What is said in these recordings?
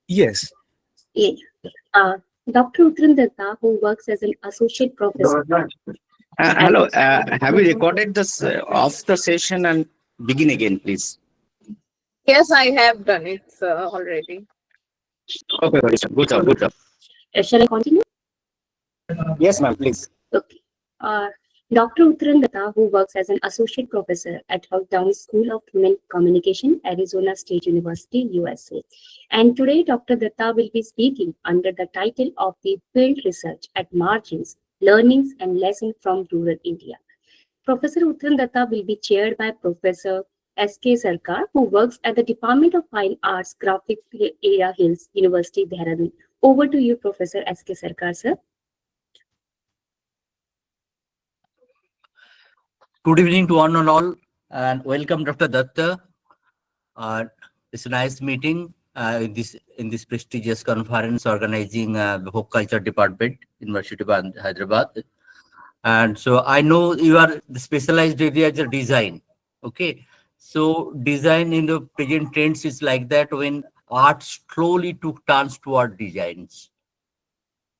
Yes. Yeah. Dr. Uttaran Datta, who works as an associate professor. Hello, have you recorded this off the session and begin again, please? Yes, I have done it already. Okay, good job, good job. Shall I continue? Yes, ma'am, please. Okay. Dr. Uttaran Datta, who works as an associate professor at Houghton School of Human Communication, Arizona State University, USA. And today, Dr. Datta will be speaking under the title of the Field Research at Margins, Learnings and Lessons from Rural India. Professor Uttaran Datta will be chaired by Professor S.K. Sarkar, who works at the Department of Fine Arts, Graphics Area Hills, University, Dehradun. Over to you, Professor S.K. Sarkar, sir. Good evening to one and all, and welcome, Dr. Datta. It's a nice meeting in this prestigious conference organizing the Folk Culture Department, University of Hyderabad. And so I know you are the specialized area is design. Okay, so design in the present trends is like that when art slowly took turns toward designs,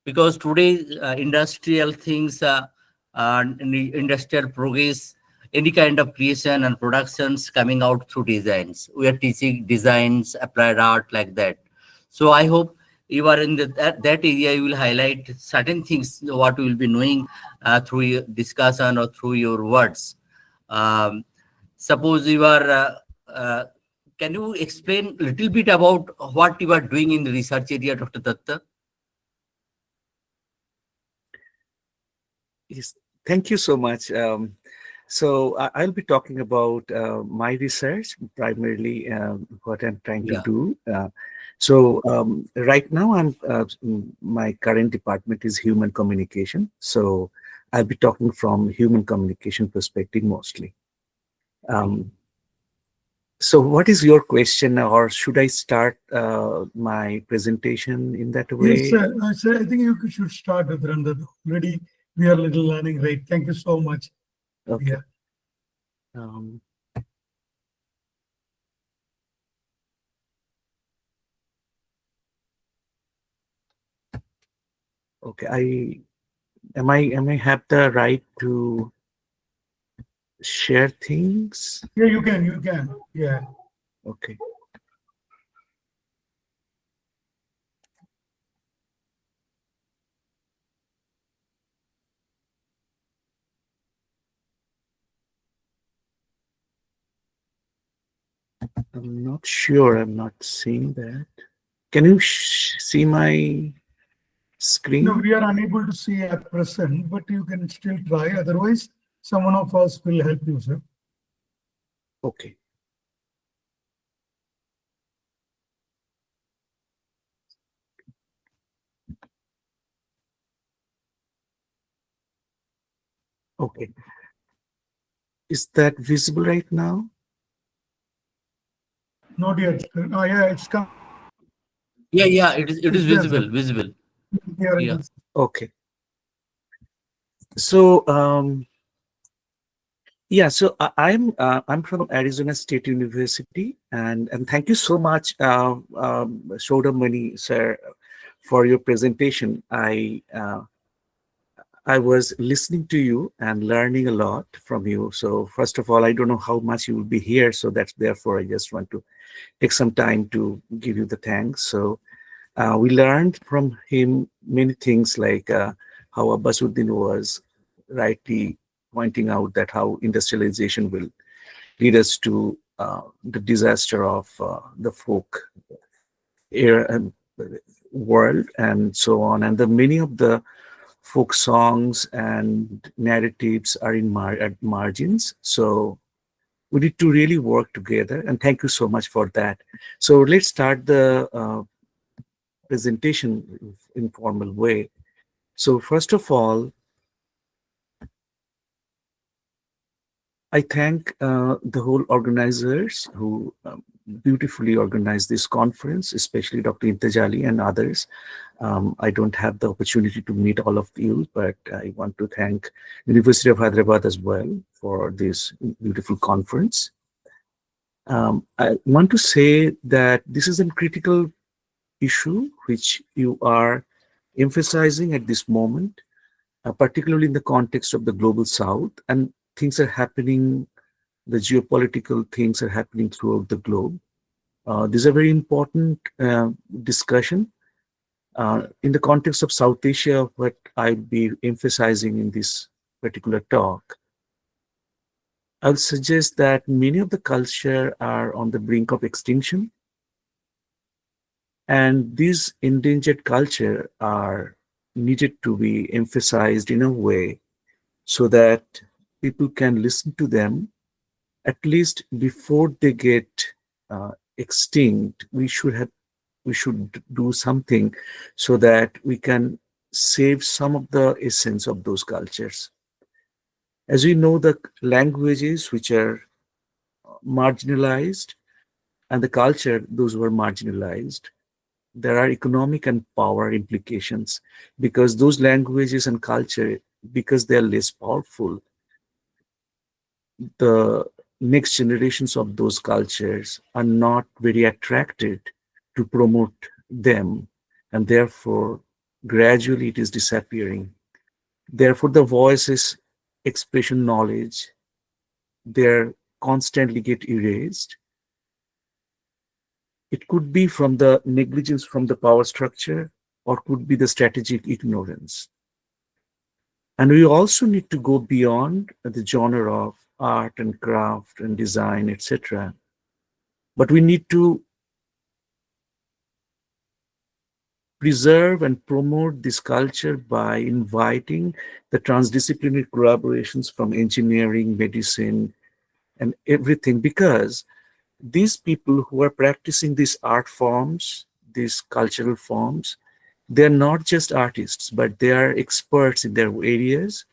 because today industrial things and industrial progress, any kind of creation and productions coming out through designs. We are teaching designs, applied art like that. So I hope you are in that area. You will highlight certain things what we will be knowing through your discussion or through your words. Suppose you are. Can you explain a little bit about what you are doing in the research area, Dr. Datta? Yes, thank you so much. So I'll be talking about my research, primarily what I'm trying to do. So right now, my current department is human communication. So I'll be talking from human communication perspective mostly. So what is your question, or should I start my presentation in that way? Yes, sir. Sir, I think you should start with Randa. Already we are a little learning, right? Thank you so much. Okay. Yeah. Okay, am I have the right to share things? Yeah, you can. Yeah. Okay. I'm not sure. I'm not seeing that. Can you see my screen? No, we are unable to see at present, but you can still try. Otherwise, someone of us will help you, sir. Okay. Okay. Is that visible right now? Not yet. Oh, yeah, it's come. Yeah, it is visible. Yeah. Okay. So yeah, so I'm from Arizona State University, and thank you so much, Shodamani sir, for your presentation. I was listening to you and learning a lot from you. So first of all, I don't know how much you will be here, so therefore I just want to take some time to give you the thanks. So we learned from him many things, like how Abbasuddin was rightly pointing out that how industrialization will lead us to the disaster of the folk world and so on. And many of the folk songs and narratives are at margins. So we need to really work together. And thank you so much for that. So let's start the presentation in formal way. So first of all, I thank the whole organizers who beautifully organized this conference, especially Dr. Intejali and others. I don't have the opportunity to meet all of you, but I want to thank University of Hyderabad as well for this beautiful conference. I want to say that this is a critical issue which you are emphasizing at this moment, particularly in the context of the global south, and things are happening, the geopolitical things are happening throughout the globe. This is a very important discussion. In the context of South Asia, what I'll be emphasizing in this particular talk, I'll suggest that many of the culture are on the brink of extinction. And these endangered culture are needed to be emphasized in a way so that people can listen to them at least before they get extinct. We should do something so that we can save some of the essence of those cultures. As we know, the languages which are marginalized and the culture, those who are marginalized, there are economic and power implications because those languages and culture, because they are less powerful, the next generations of those cultures are not very attracted to promote them, and therefore gradually it is disappearing. Therefore the voices, expression, knowledge, they constantly get erased. It could be from the negligence from the power structure, or could be the strategic ignorance. And we also need to go beyond the genre of art and craft and design, etc. But we need to preserve and promote this culture by inviting the transdisciplinary collaborations from engineering, medicine, and everything, because these people who are practicing these art forms, these cultural forms, they're not just artists, but they are experts in their areas.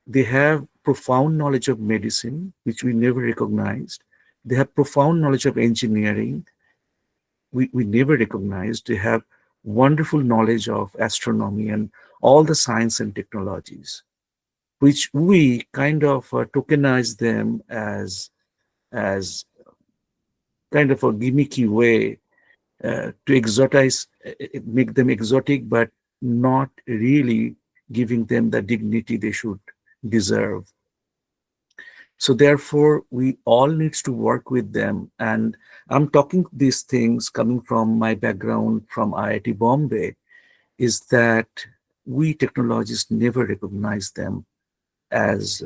They have profound knowledge of medicine, which we never recognized. They have profound knowledge of engineering, we never recognized. They have wonderful knowledge of astronomy and all the science and technologies, which we kind of tokenize them as kind of a gimmicky way to exotize, make them exotic, but not really giving them the dignity they should deserve. So therefore, we all needs to work with them. And I'm talking these things coming from my background from IIT Bombay, is that we technologists never recognize them as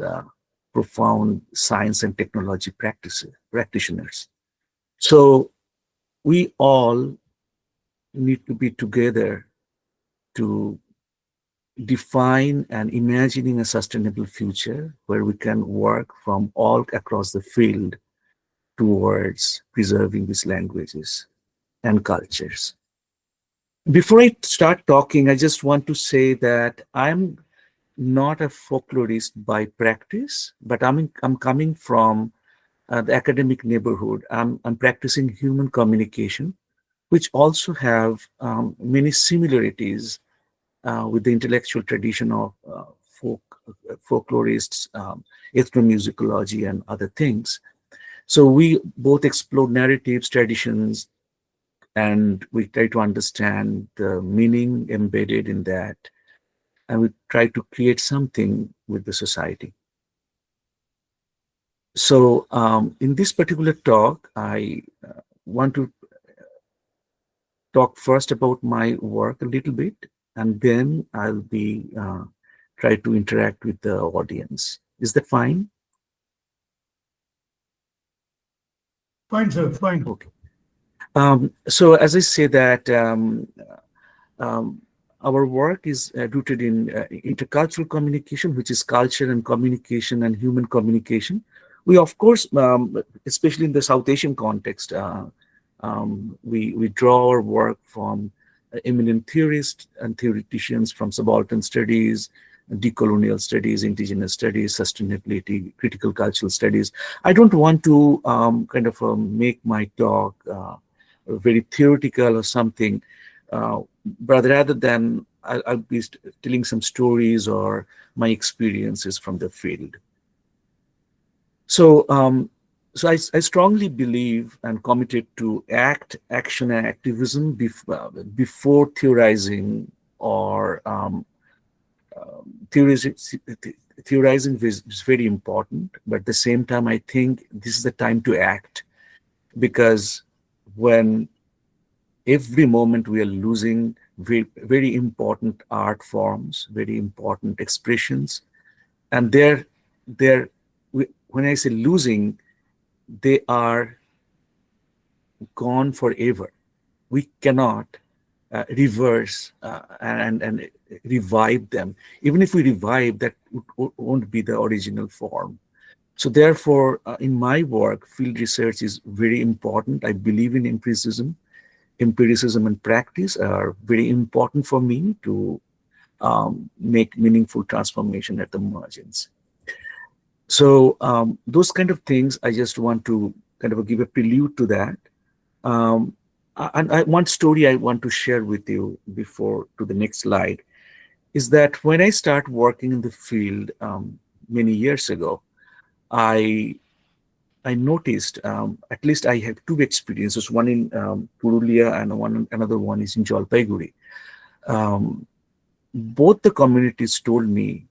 profound science and technology practitioners. So we all need to be together to define and imagining a sustainable future where we can work from all across the field towards preserving these languages and cultures. Before I start talking, I just want to say that I'm not a folklorist by practice, but I'm coming from the academic neighborhood. I'm practicing human communication, which also have many similarities with the intellectual tradition of folklorists, ethnomusicology, and other things. So we both explore narratives, traditions, and we try to understand the meaning embedded in that, and we try to create something with the society. So in this particular talk, I want to talk first about my work a little bit, and then I'll be try to interact with the audience. Is that fine? Fine, sir, fine. Okay. So as I say that our work is rooted in intercultural communication, which is culture and communication and human communication. We, of course, especially in the South Asian context, we draw our work from eminent theorists and theoreticians from subaltern studies, decolonial studies, indigenous studies, sustainability, critical cultural studies. I don't want to kind of make my talk very theoretical or something, but rather than I'll be telling some stories or my experiences from the field. So So I strongly believe and committed to action, and activism before theorizing or theorizing. Theorizing is very important, but at the same time, I think this is the time to act, because when every moment we are losing very, very important art forms, very important expressions, and when I say losing, they are gone forever. We cannot reverse and revive them. Even if we revive, that won't be the original form. So therefore, in my work, field research is very important. I believe in empiricism. Empiricism and practice are very important for me to make meaningful transformation at the margins. So those kind of things, I just want to kind of give a prelude to that. And one story I want to share with you before to the next slide is that when I start working in the field many years ago, I noticed, at least I have two experiences, one in Purulia and another one is in Jalpaiguri. Both the communities told me,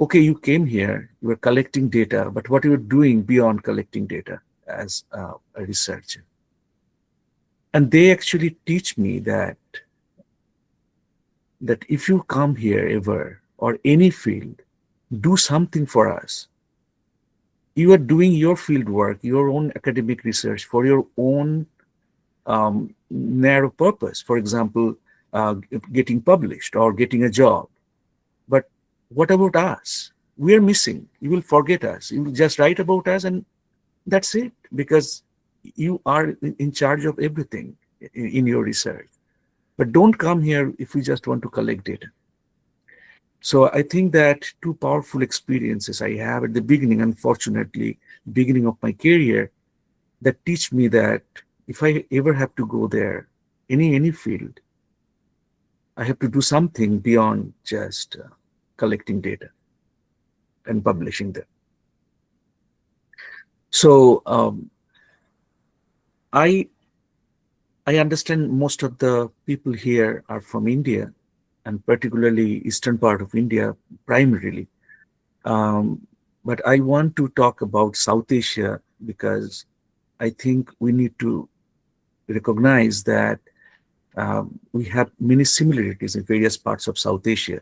okay, you came here, you were collecting data, but what you're doing beyond collecting data as a researcher. And they actually teach me that if you come here ever or any field, do something for us. You are doing your field work, your own academic research for your own narrow purpose. For example, getting published or getting a job. But what about us? We are missing. You will forget us. You will just write about us and that's it, because you are in charge of everything in your research. But don't come here if we just want to collect data. So I think that two powerful experiences I have at the beginning, unfortunately, beginning of my career, that teach me that if I ever have to go there, any field, I have to do something beyond just collecting data and publishing them. So I understand most of the people here are from India, and particularly eastern part of India primarily. But I want to talk about South Asia because I think we need to recognize that we have many similarities in various parts of South Asia.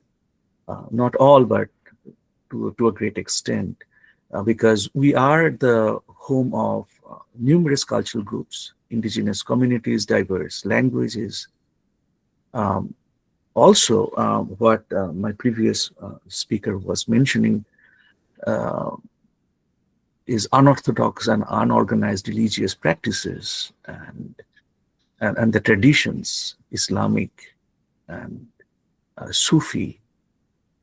Not all, but to a great extent, because we are the home of numerous cultural groups, indigenous communities, diverse languages. Also, what my previous speaker was mentioning is unorthodox and unorganized religious practices and the traditions, Islamic and Sufi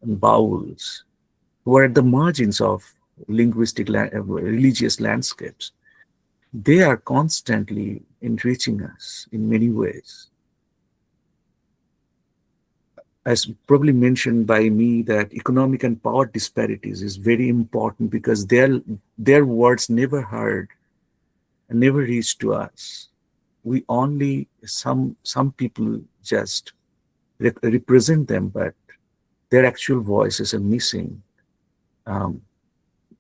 and Bauls, who are at the margins of linguistic religious landscapes. They are constantly enriching us in many ways. As probably mentioned by me, that economic and power disparities is very important because their words never heard and never reached to us. We only, some people just represent them, but their actual voices are missing.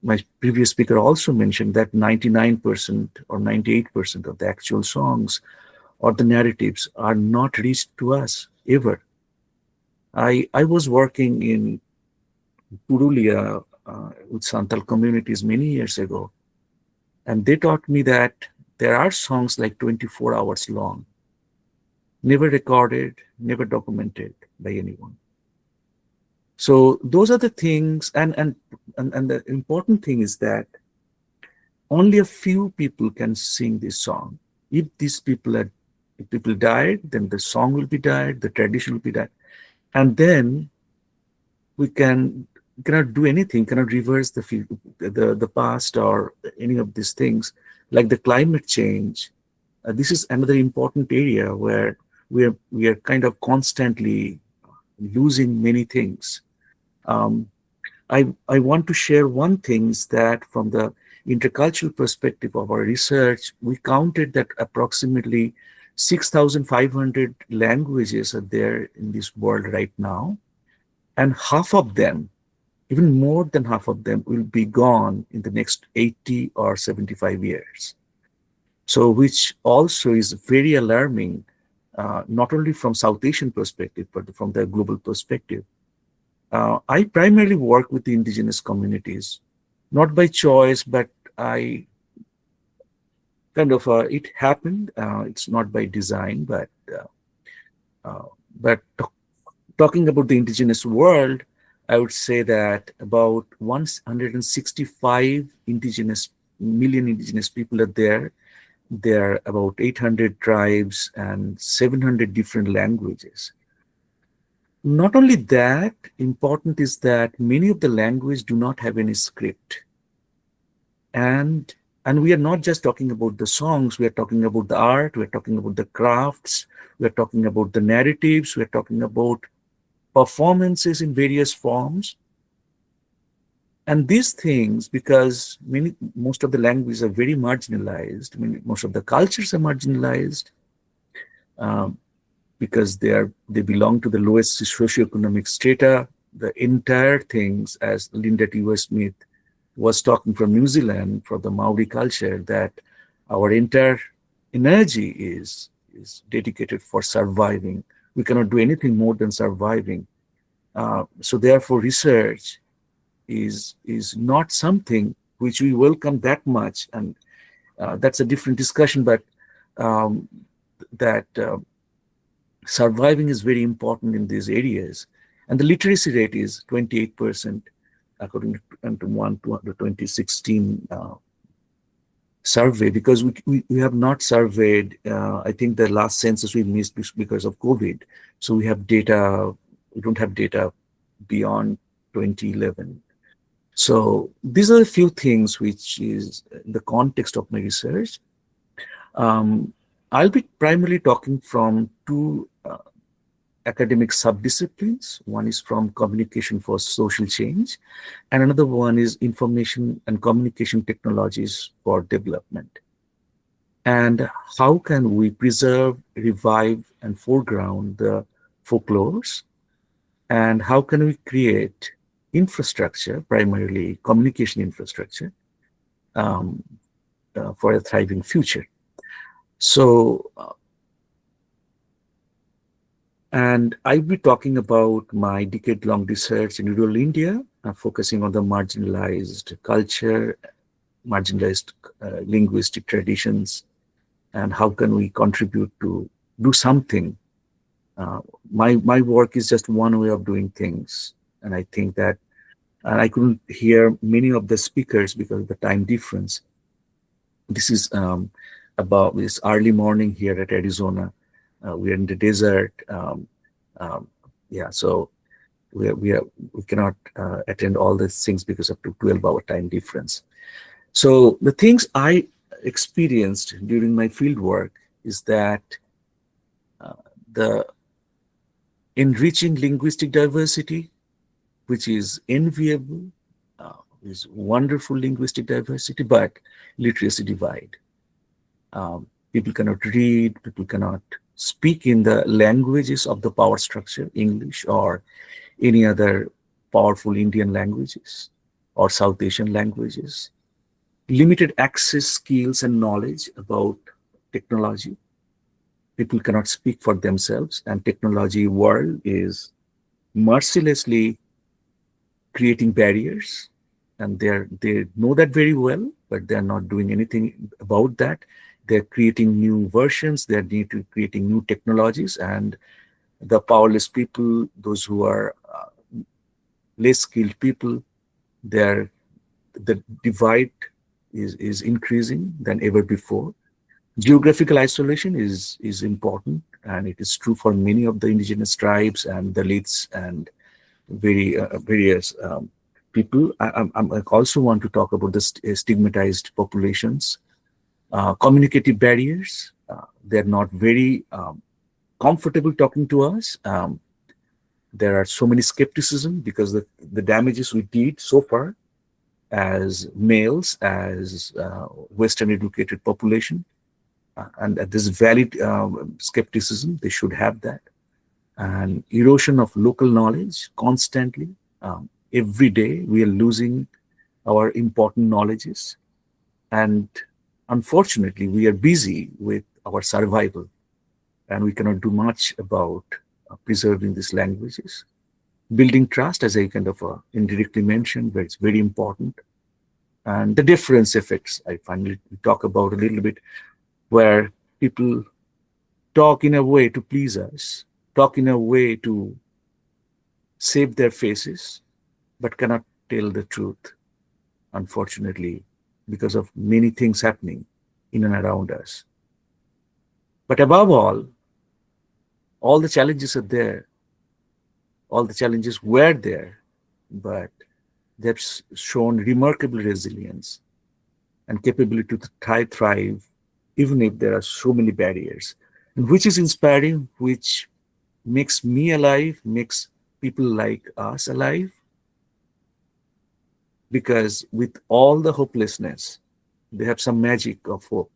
My previous speaker also mentioned that 99% or 98% of the actual songs or the narratives are not reached to us ever. I was working in Purulia with Santal communities many years ago, and they taught me that there are songs like 24 hours long, never recorded, never documented by anyone. So those are the things, and the important thing is that only a few people can sing this song. If people died, then the song will be died, the tradition will be died. And then we cannot do anything, cannot reverse the past or any of these things, like the climate change. This is another important area where we are kind of constantly losing many things. I want to share one thing is that from the intercultural perspective of our research, we counted that approximately 6,500 languages are there in this world right now, and half of them, even more than half of them, will be gone in the next 80 or 75 years. So, which also is very alarming, not only from South Asian perspective, but from the global perspective. I primarily work with the indigenous communities, not by choice, but I kind of, it happened. It's not by design, but talking about the indigenous world, I would say that about 165 million indigenous people are there. There are about 800 tribes and 700 different languages. Not only that, important is that many of the languages do not have any script. And we are not just talking about the songs, we are talking about the art, we are talking about the crafts, we are talking about the narratives, we are talking about performances in various forms. And these things, because most of the languages are very marginalized, most of the cultures are marginalized, because they belong to the lowest socioeconomic strata. The entire things, as Linda T. Smith was talking from New Zealand, for the Maori culture, that our entire energy is dedicated for surviving. We cannot do anything more than surviving. So therefore, research is not something which we welcome that much, and that's a different discussion. But surviving is very important in these areas, and the literacy rate is 28%, according to one 2016 survey, because we have not surveyed. I think the last census we missed because of COVID, so we have data. We don't have data beyond 2011. So these are a few things which is in the context of my research. I'll be primarily talking from two academic subdisciplines. One is from communication for social change, and another one is information and communication technologies for development. And how can we preserve, revive, and foreground the folklores? And how can we create infrastructure, primarily communication infrastructure, for a thriving future? So, and I'll be talking about my decade-long research in rural India, focusing on the marginalized culture, marginalized linguistic traditions, and how can we contribute to do something. My work is just one way of doing things, and I think that, and I couldn't hear many of the speakers because of the time difference. This is about this early morning here at Arizona. We are in the desert. Yeah, so we cannot attend all these things because of the 12-hour time difference. So the things I experienced during my field work is that the enriching linguistic diversity, which is enviable, is wonderful linguistic diversity, but literacy divide. People cannot read, people cannot speak in the languages of the power structure, English or any other powerful Indian languages or South Asian languages. Limited access, skills, and knowledge about technology. People cannot speak for themselves, and technology world is mercilessly creating barriers, and they know that very well, but they're not doing anything about that. They're creating new versions, they're creating new technologies, and the powerless people, those who are less skilled people, the divide is increasing than ever before. Geographical isolation is important, and it is true for many of the indigenous tribes and the Dalits and various people. I also want to talk about the stigmatized populations. Communicative barriers, they're not very comfortable talking to us. There are so many skepticism because the damages we did so far. as males, as Western educated population, and that this valid skepticism, they should have that. And erosion of local knowledge constantly. Every day we are losing our important knowledges, and unfortunately we are busy with our survival, and we cannot do much about preserving these languages. Building trust, as I kind of indirectly mentioned, where it's very important. And the difference effects, I finally talk about a little bit, where people talk in a way to please us, talk in a way to save their faces, but cannot tell the truth, unfortunately, because of many things happening in and around us. But above all the challenges are there. All the challenges were there, but they've shown remarkable resilience and capability to thrive, even if there are so many barriers, and which is inspiring, which makes me alive, makes people like us alive. Because with all the hopelessness, they have some magic of hope,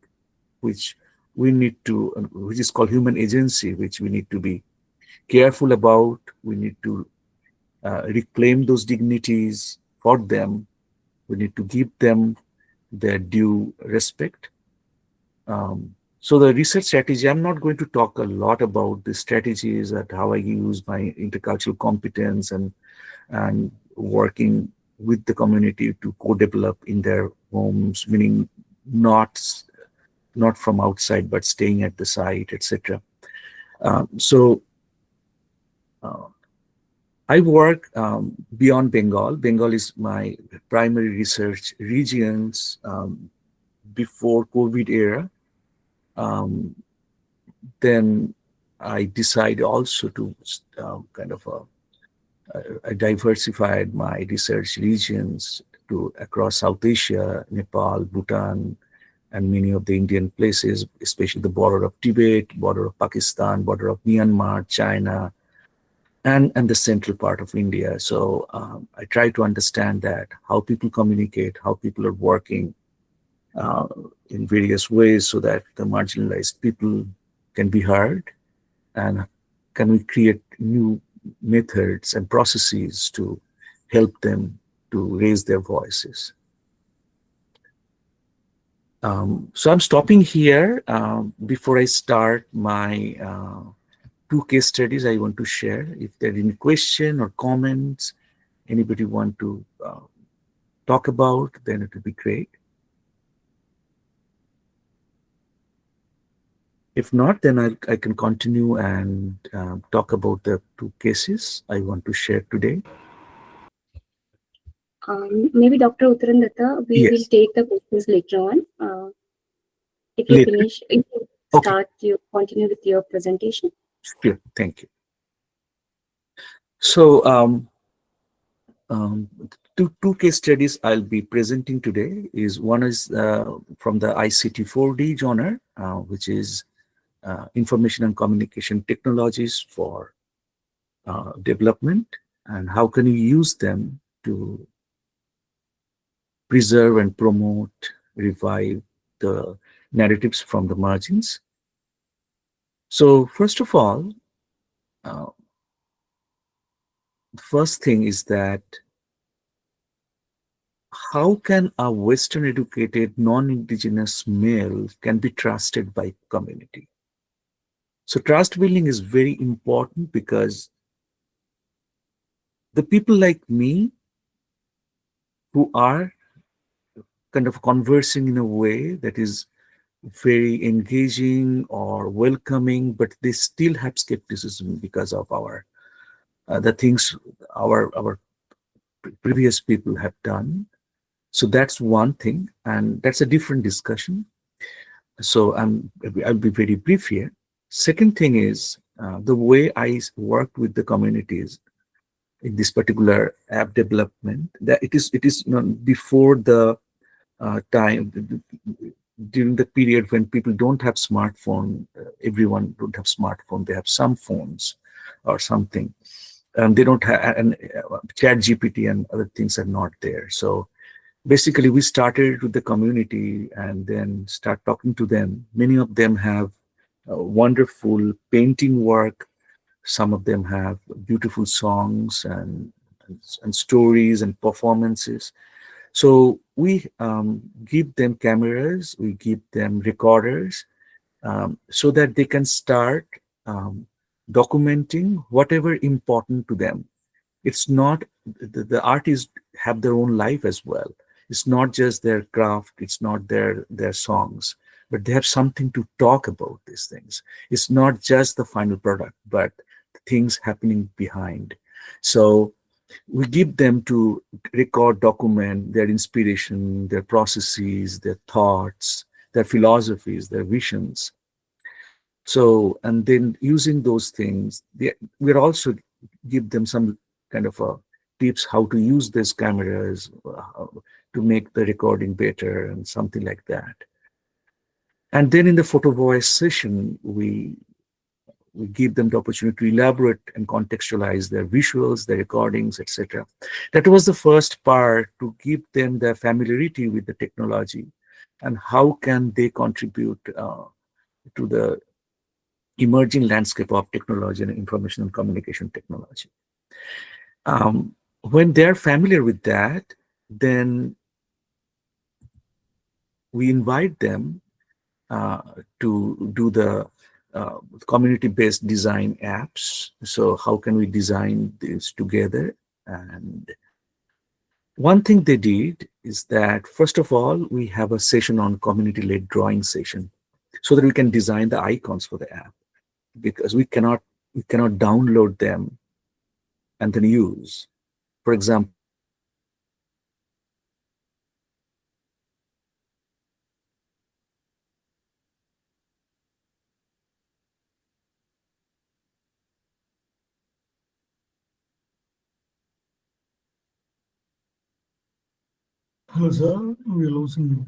which we need to, which is called human agency, which we need to be careful about. We need to reclaim those dignities for them. We need to give them their due respect. So the research strategy, I'm not going to talk a lot about the strategies and how I use my intercultural competence and working with the community to co-develop in their homes, meaning not from outside, but staying at the site, etc. I work beyond Bengal. Bengal is my primary research regions before COVID era. Then I decided also to I diversified my research regions to across South Asia, Nepal, Bhutan, and many of the Indian places, especially the border of Tibet, border of Pakistan, border of Myanmar, China, and the central part of India. So I try to understand that, how people communicate, how people are working in various ways so that the marginalized people can be heard, and can we create new methods and processes to help them to raise their voices. So I'm stopping here. Before I start my 2 case studies I want to share, if there are any question or comments anybody want to talk about, then it would be great. If not, then I can continue and talk about the 2 cases I want to share today. Maybe Dr. Uttaran Datta, we will take the questions later on. If you finish, if you start, you continue with your presentation. Sure, thank you. So, two case studies I'll be presenting today is one is from the ICT 4D genre, which is information and communication technologies for development, and how can you use them to preserve and promote, revive the narratives from the margins. So first of all, the first thing is that how can a Western educated non-indigenous male can be trusted by community? So trust building is very important, because the people like me who are kind of conversing in a way that is very engaging or welcoming, but they still have skepticism because of our the things our previous people have done. So that's one thing, and that's a different discussion. So I'll be very brief here. Second thing is the way I worked with the communities in this particular app development. That it is before the time, during the period when people don't have smartphone. Everyone don't have smartphone. They have some phones or something. They don't have, and Chat GPT and other things are not there. So basically we started with the community and then start talking to them. Many of them have wonderful painting work. Some of them have beautiful songs and stories and performances. So we give them cameras, we give them recorders, so that they can start documenting whatever important to them. It's not, the artists have their own life as well. It's not just their craft, it's not their songs, but they have something to talk about these things. It's not just the final product, but things happening behind. So we give them to record, document their inspiration, their processes, their thoughts, their philosophies, their visions. So, and then using those things, we're also give them some kind of tips how to use these cameras to make the recording better and something like that. And then in the photo voice session, we give them the opportunity to elaborate and contextualize their visuals, their recordings, etc. That was the first part, to give them the familiarity with the technology and how can they contribute to the emerging landscape of technology and information and communication technology. When they're familiar with that, then we invite them to do the community-based design apps. So how can we design this together? And one thing they did is that, first of all, we have a session on community-led drawing session so that we can design the icons for the app, because we cannot download them and then use. For example, Hello, sir. We are losing you.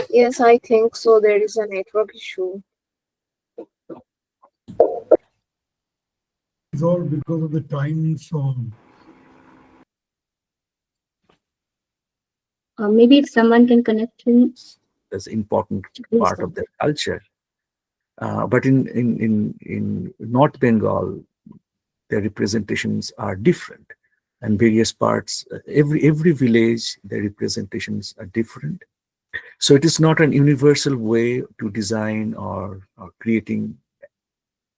Yes, I think so. There is a network issue. It's all because of the time zone. Maybe if someone can connect him. that's an important part of their culture. But in North Bengal, their representations are different, and various parts, every village, their representations are different. So it is not an universal way to design or creating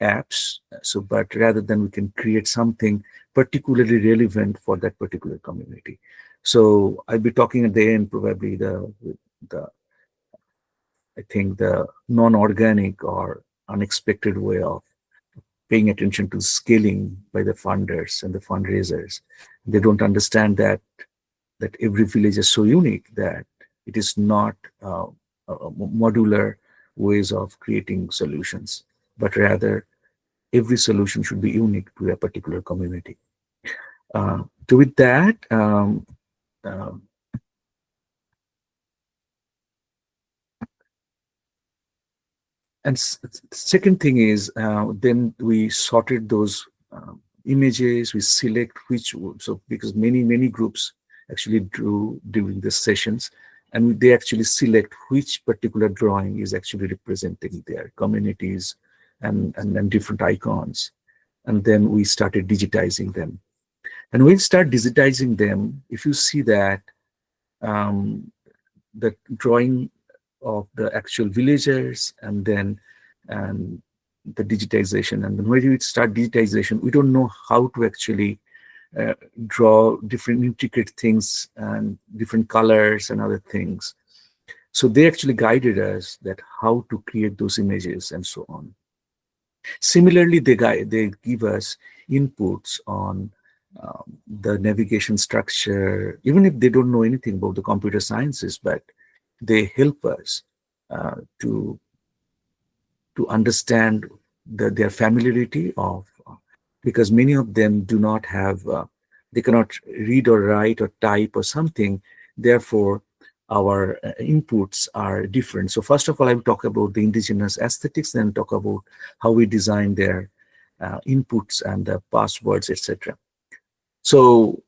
apps. So, but rather than we can create something particularly relevant for that particular community. So I'll be talking at the end probably the I think the non-organic or unexpected way of paying attention to scaling by the funders and the fundraisers. They don't understand that every village is so unique that it is not modular ways of creating solutions, but rather every solution should be unique to a particular community. So with that, and second thing is, then we sorted those images, we select which, so because many groups actually drew during the sessions, and they actually select which particular drawing is actually representing their communities and different icons. And then we started digitizing them. And when we start digitizing them, if you see that the drawing of the actual villagers and then the digitization, and then when we start digitization, we don't know how to actually draw different intricate things and different colors and other things. So they actually guided us that how to create those images and so on. Similarly, they give us inputs on the navigation structure, even if they don't know anything about the computer sciences, but they help us to understand their familiarity of, because many of them do not have, they cannot read or write or type or something. Therefore, our inputs are different. So first of all, I will talk about the indigenous aesthetics, then talk about how we design their inputs and the passwords, etc. So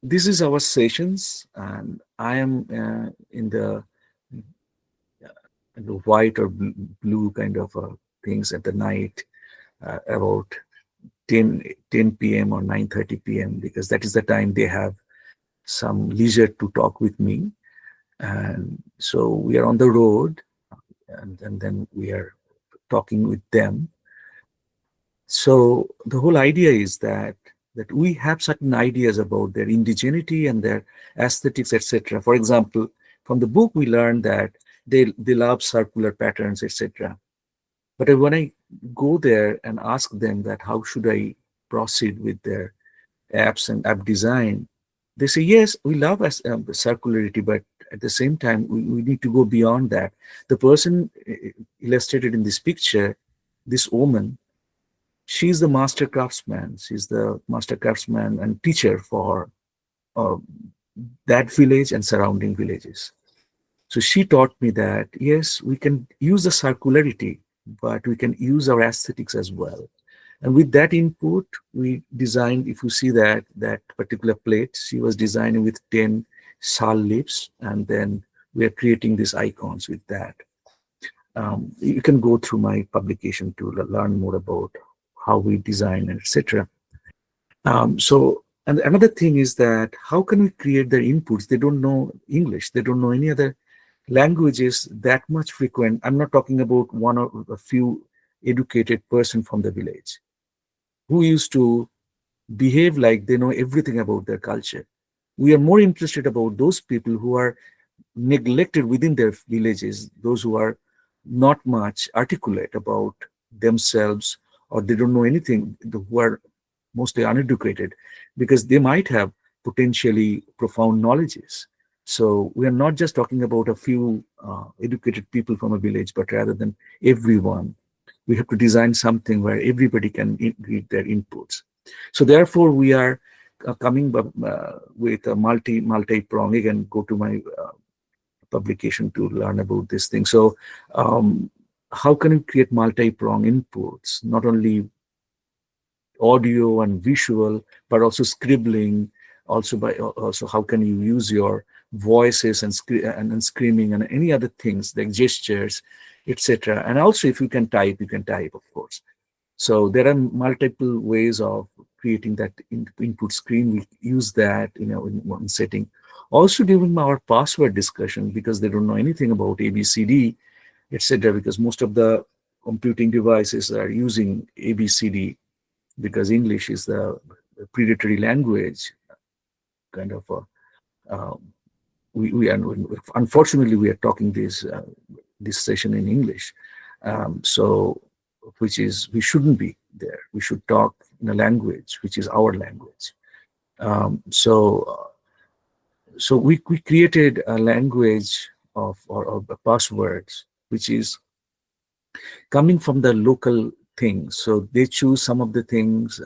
this is our sessions, and I am in the white or blue kind of things at the night, about 10 p.m. or 9:30 p.m. because that is the time they have some leisure to talk with me. And so we are on the road, and then we are talking with them. So the whole idea is that we have certain ideas about their indigeneity and their aesthetics, etc. For example, from the book we learned that they love circular patterns, etc. But when I go there and ask them that how should I proceed with their apps and app design, they say, yes, we love circularity, but at the same time, we need to go beyond that. The person illustrated in this picture, this woman, she's the master craftsman. She's the master craftsman and teacher for uh, that village and surrounding villages. So she taught me that, yes, we can use the circularity, but we can use our aesthetics as well. And with that input, we designed, if you see that particular plate, she was designing with 10 sal leaves, and then we are creating these icons with that. You can go through my publication to learn more about how we design, etc. So, and another thing is that how can we create their inputs? They don't know English. They don't know any other languages that much frequent. I'm not talking about one or a few educated person from the village who used to behave like they know everything about their culture. We are more interested about those people who are neglected within their villages, those who are not much articulate about themselves, or they don't know anything, who are mostly uneducated, because they might have potentially profound knowledges. So we are not just talking about a few educated people from a village, but rather than everyone. We have to design something where everybody can read their inputs. So therefore, we are coming with a multi-prong. Again, go to my publication to learn about this thing. So how can you create multi-prong inputs, not only audio and visual, but also scribbling, also how can you use your voices and screaming and any other things like gestures, etc. And also if you can type, of course. So there are multiple ways of creating that input screen. We use that, in one setting. Also during our password discussion, because they don't know anything about ABCD, etc. Because most of the computing devices are using ABCD, because English is the predatory language, kind of. We are, unfortunately, we are talking this session in English, so we shouldn't be there. We should talk in a language which is our language. So we created a language of passwords which is coming from the local things. So they choose some of the things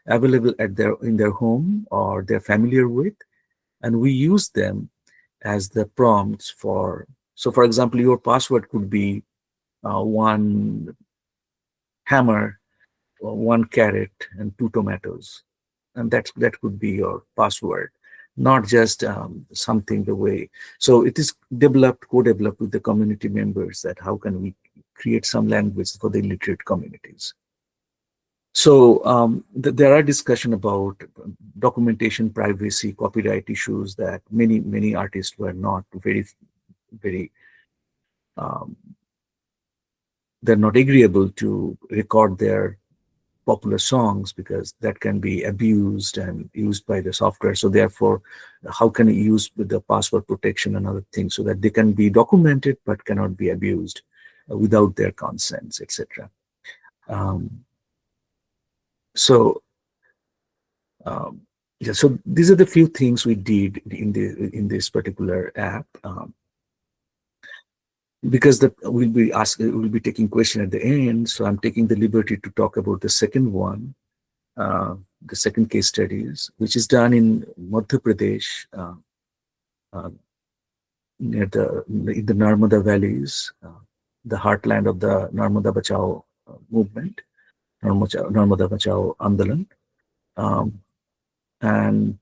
available in their home or they're familiar with, and we use them as the prompts for. So for example, your password could be one hammer, one carrot, and 2 tomatoes, and that could be your password, not just something the way. So it is co-developed with the community members, that how can we create some language for the illiterate communities. So there are discussion about documentation, privacy, copyright issues that many artists were not very they're not agreeable to record their popular songs, because that can be abused and used by the software. So therefore, how can you use with the password protection and other things so that they can be documented but cannot be abused without their consents, etc. Yeah, so these are the few things we did in this particular app. Because we'll be taking question at the end, so I'm taking the liberty to talk about the second one, the second case studies, which is done in Madhya Pradesh, in the Narmada valleys, the heartland of the Narmada Bachao movement. Narmada Bachao Andolan. And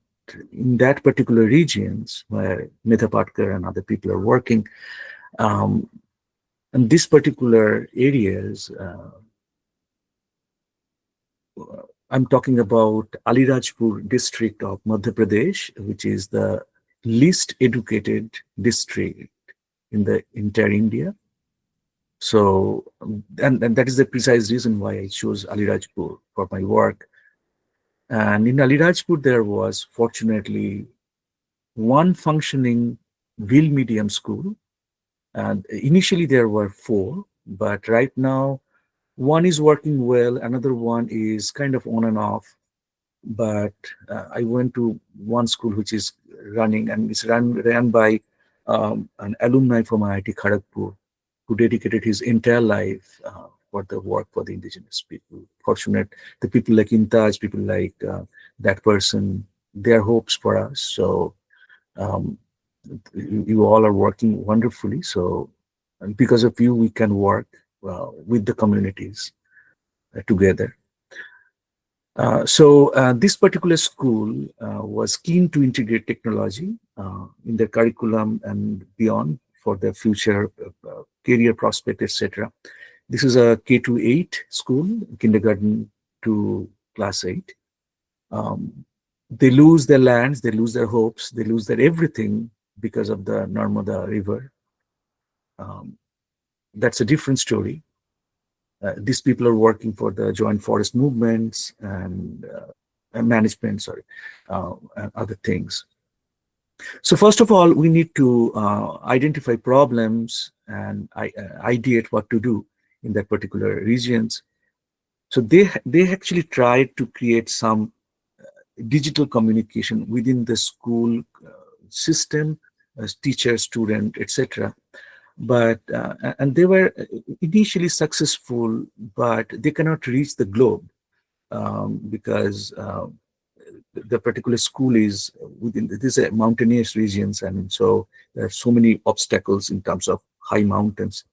in that particular regions where Mitha Patkar and other people are working, in these particular areas, I'm talking about Alirajpur district of Madhya Pradesh, which is the least educated district in the entire India. So, and that is the precise reason why I chose Alirajpur for my work. And in Alirajpur, there was fortunately one functioning real medium school. And initially there were 4, but right now one is working well, another one is kind of on and off. But I went to one school which is running, and it's ran by an alumni from IIT Kharagpur, who dedicated his entire life for the work for the indigenous people. Fortunate, the people like Intaj, people like that person, they are hopes for us. So um, you all are working wonderfully. So and because of you, we can work with the communities together. This particular school was keen to integrate technology in their curriculum and beyond for their future career prospect, etc. This is a K to 8 school, kindergarten to class 8. They lose their lands, they lose their hopes, they lose their everything because of the Narmada River. That's a different story. These people are working for the joint forest movements and management, and other things. So first of all, we need to identify problems and ideate what to do in that particular regions. So they actually tried to create some digital communication within the school system, as teacher, student, etc. But and they were initially successful, but they cannot reach the globe because the particular school is within these are mountainous regions, and so there are so many obstacles in terms of high mountains.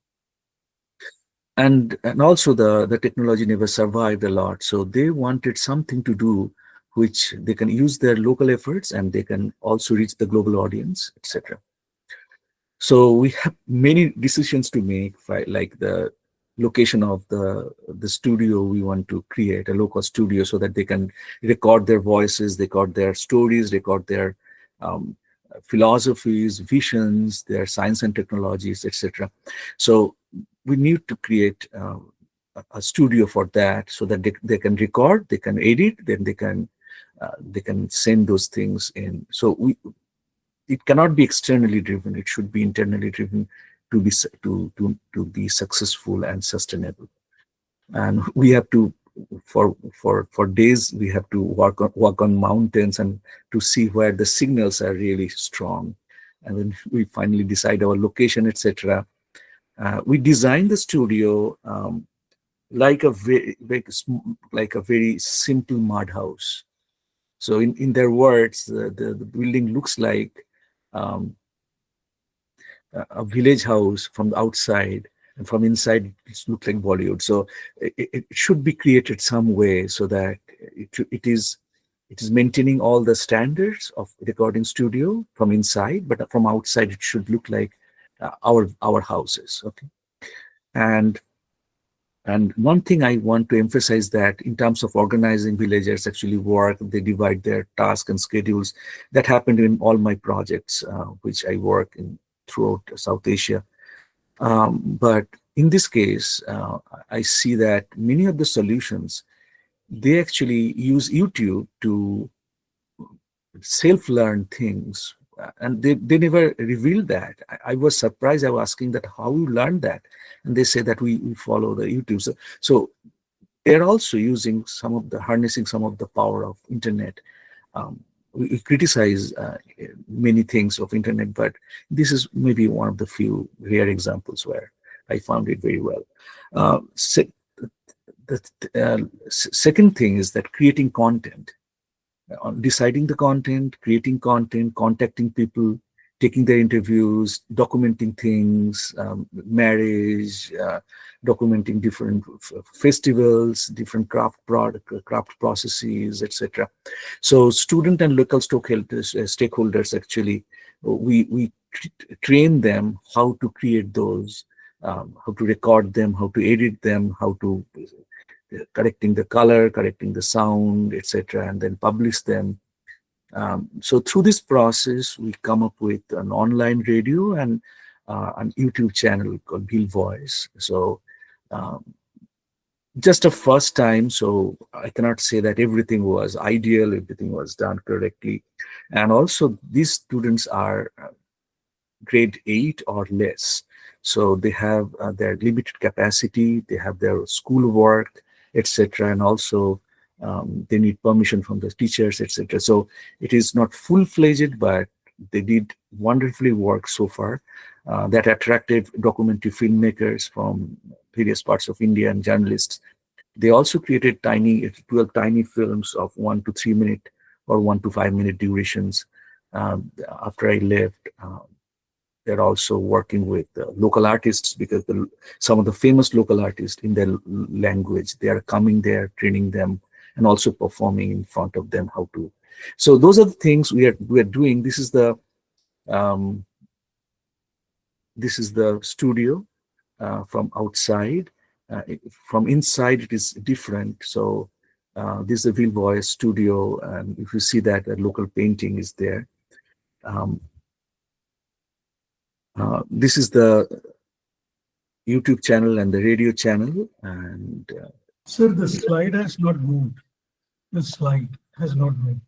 And also the technology never survived a lot, so they wanted something to do which they can use their local efforts and they can also reach the global audience, etc. So we have many decisions to make, like the location of the studio. We want to create a local studio so that they can record their voices, record their stories, record their philosophies, visions, their science and technologies, etc. So we need to create a studio for that, so that they can record, they can edit, then they can send those things in. So it cannot be externally driven. It should be internally driven to be successful and sustainable. And we have to, for days, we have to walk on mountains and to see where the signals are really strong. And then we finally decide our location, etc. We design the studio like a very simple mud house. So in their words, the building looks like a village house from the outside, and from inside it looks like Bollywood. So it should be created some way so that it is maintaining all the standards of recording studio from inside, but from outside it should look like our houses. Okay, and one thing I want to emphasize, that in terms of organizing, villagers actually work, they divide their tasks and schedules. That happened in all my projects, which I work in throughout South Asia. But in this case, I see that many of the solutions, they actually use YouTube to self-learn things, and they never revealed that. I was surprised. I was asking that how you learned that, and they say that we follow the YouTube. So they're also using harnessing some of the power of internet. We criticize many things of internet, but this is maybe one of the few rare examples where I found it very well. The second thing is that creating content, deciding the content, creating content, contacting people, taking their interviews, documenting things, marriage, documenting different festivals, different craft processes, etc. So student and local stakeholders actually, we train them how to create those, how to record them, how to edit them, how to correcting the color, correcting the sound, etc., and then publish them. So through this process, we come up with an online radio and an YouTube channel called Bill Voice. So just a first time, so I cannot say that everything was ideal, everything was done correctly. And also these students are grade 8 or less. So they have their limited capacity, they have their schoolwork, etc. And also they need permission from the teachers, etc. So it is not full-fledged, but they did wonderfully work so far. That attracted documentary filmmakers from various parts of India and journalists. They also created 12 tiny films of 1 to 3 minute or 1 to 5 minute durations. After I left, they're also working with local artists, because some of the famous local artists in their language, they are coming there, training them, and also performing in front of them how to. So those are the things we are doing. This is the studio from outside. From inside, it is different. So this is the Bill Voice studio, and if you see that a local painting is there. This is the YouTube channel and the radio channel. And Sir, the slide has not moved. The slide has not moved.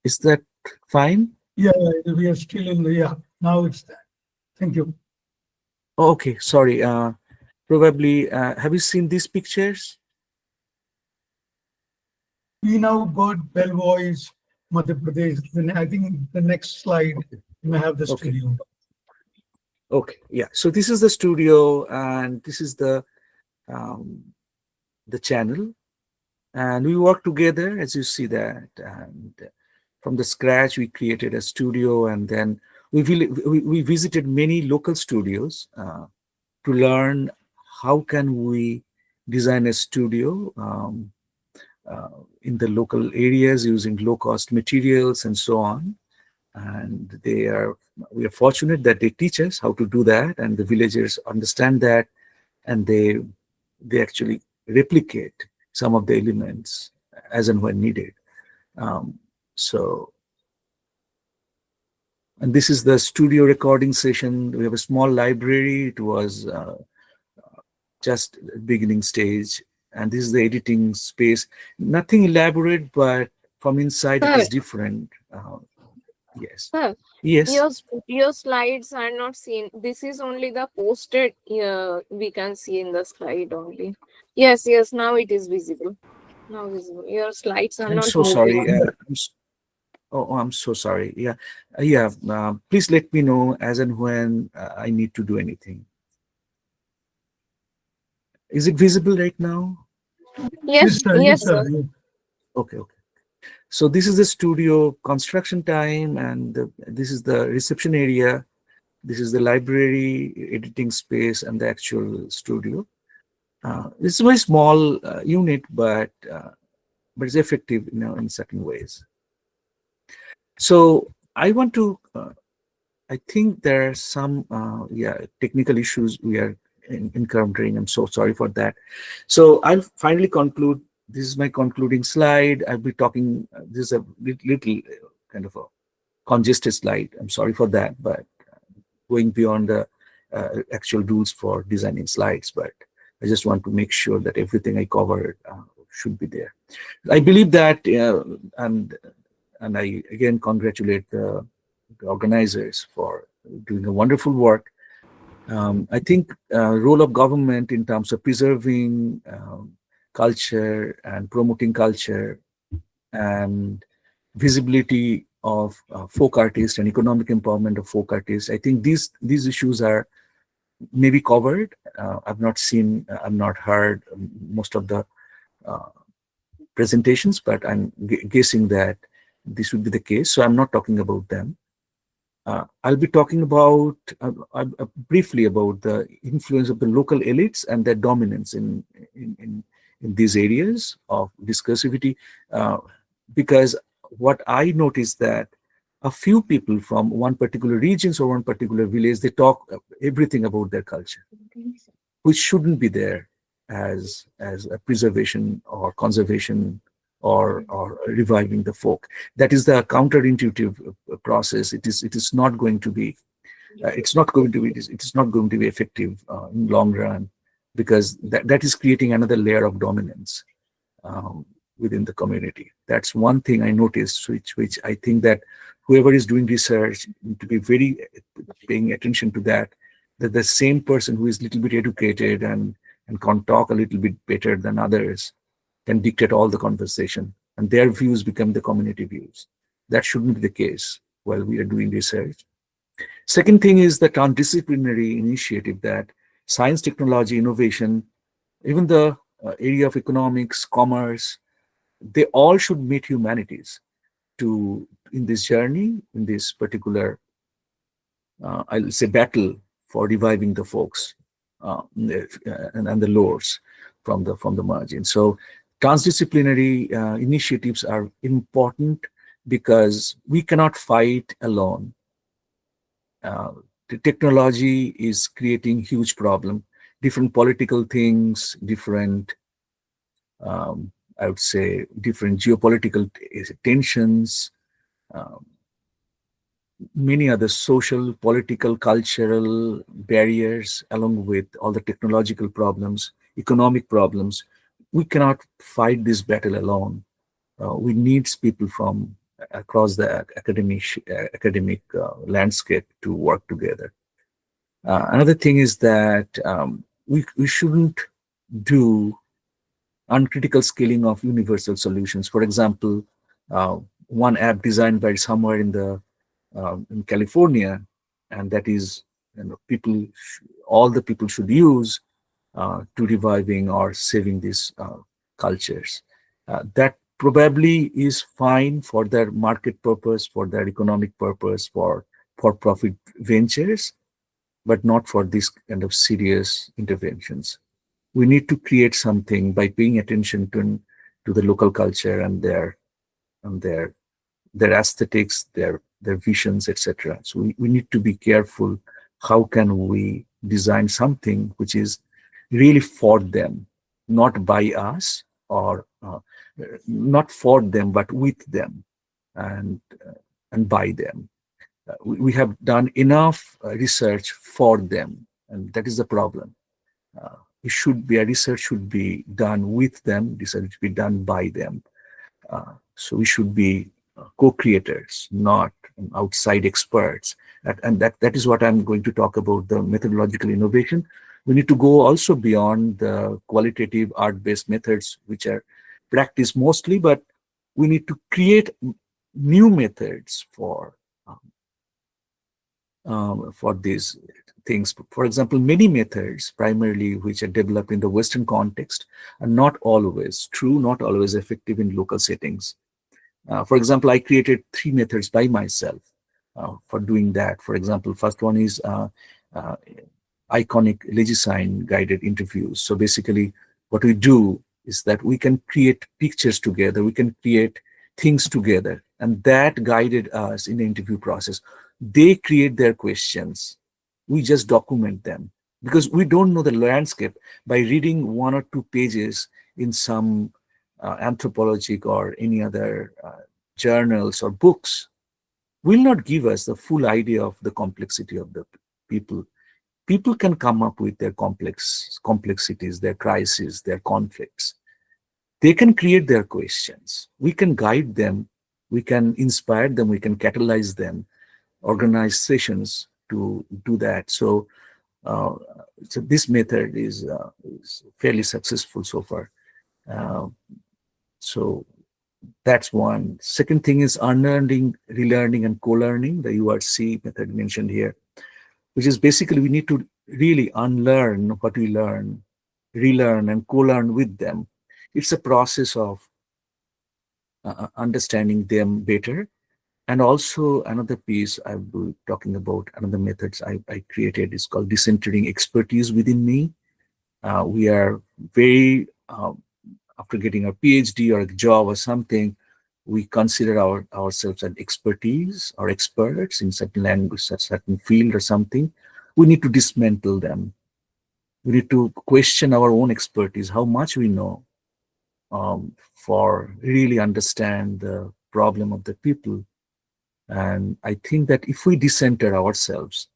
is that fine? Yeah, we are still in the, yeah, now it's there. Thank you. Oh, okay, sorry. Probably, have you seen these pictures? We now got Bell Voice, Madhya Pradesh. Then I think the next slide may have the Okay. studio. Okay, yeah. So this is the studio, and this is the channel, and we work together, as you see that. And from the scratch, we created a studio, and then we visited many local studios to learn how can we design a studio in the local areas using low-cost materials and so on. And we are fortunate that they teach us how to do that, and the villagers understand that, and they actually replicate some of the elements as and when needed. And this is the studio recording session. We have a small library. It was just beginning stage, and this is the editing space. Nothing elaborate, but from inside it is different. Yes. Sir, Yes. your slides are not seen. This is only the posted. We can see in the slide only. Yes, now it is visible. Now visible. Your slides are I'm not so moving. sorry. I'm so sorry. Yeah. Please let me know as and when I need to do anything. Is it visible right now? Yes, sir. Okay. So this is the studio construction time, and this is the reception area. This is the library, editing space, and the actual studio. It's a very small unit, but it's effective, in certain ways. So I want to. I think there are some technical issues we are encountering. I'm so sorry for that. So I'll finally conclude. This is my concluding slide. I'll be talking. This is a little kind of a congested slide. I'm sorry for that, but going beyond the actual rules for designing slides. But I just want to make sure that everything I covered should be there. I believe that, and I again congratulate the organizers for doing a wonderful work. I think role of government in terms of preserving culture and promoting culture and visibility of folk artists and economic empowerment of folk artists. I think these issues are maybe covered. I've not heard most of the presentations, but I'm guessing that this would be the case. So I'm not talking about them. I'll be talking about briefly about the influence of the local elites and their dominance in these areas of discursivity, because what I noticed that a few people from one particular regions or one particular village, they talk everything about their culture, which shouldn't be there as a preservation or conservation or reviving the folk. That is the counterintuitive process. It is not going to be it is not going to be effective in long run, because that is creating another layer of dominance within the community. That's one thing I noticed, which I think that whoever is doing research to be very paying attention to that the same person who is a little bit educated and can talk a little bit better than others can dictate all the conversation, and their views become the community views. That shouldn't be the case while we are doing research. Second thing is the transdisciplinary initiative, that science, technology, innovation, even the area of economics, commerce, they all should meet humanities in this journey, in this particular, I'll say, battle for reviving the folks and the lores from the margin. So transdisciplinary initiatives are important because we cannot fight alone. The technology is creating huge problem, different political things, different, I would say, different geopolitical tensions, many other social, political, cultural barriers, along with all the technological problems, economic problems. We cannot fight this battle alone. We need people from across the academic landscape to work together. Another thing is that we shouldn't do uncritical scaling of universal solutions. For example, one app designed by somewhere in California, and that is, all the people should use to reviving or saving these cultures. That probably is fine for their market purpose, for their economic purpose, for profit ventures, but not for this kind of serious interventions. We need to create something by paying attention to the local culture and their aesthetics, their visions, etc. So we need to be careful. How can we design something which is really for them, not by us, or not for them, but with them and by them. We have done enough research for them, and that is the problem. Research should be done with them, research should be done by them. So we should be co-creators, not outside experts. And that is what I'm going to talk about, the methodological innovation. We need to go also beyond the qualitative art-based methods, which are practiced mostly, but we need to create new methods for these things. For example, many methods, primarily which are developed in the Western context, are not always true, not always effective in local settings. For example, I created 3 methods by myself for doing that. For example, first one is iconic legisign guided interviews. So basically, what we do is that we can create pictures together, we can create things together, and that guided us in the interview process. They create their questions. We just document them because we don't know the landscape. By reading 1 or 2 pages in some anthropologic or any other journals or books will not give us the full idea of the complexity of the people. People can come up with their complexities, their crises, their conflicts. They can create their questions. We can guide them. We can inspire them. We can catalyze them, organize sessions to do that. So this method is fairly successful so far. So that's one. Second thing is unlearning, relearning, and co-learning, the URC method mentioned here, which is basically we need to really unlearn what we learn, relearn, and co-learn with them. It's a process of understanding them better. And also another piece I will be talking about, another methods I created is called decentering expertise within me. We are very, after getting a PhD or a job or something, we consider ourselves an expertise or experts in certain language, a certain field or something. We need to dismantle them. We need to question our own expertise, how much we know, for really understand the problem of the people. And I think that if we decenter ourselves,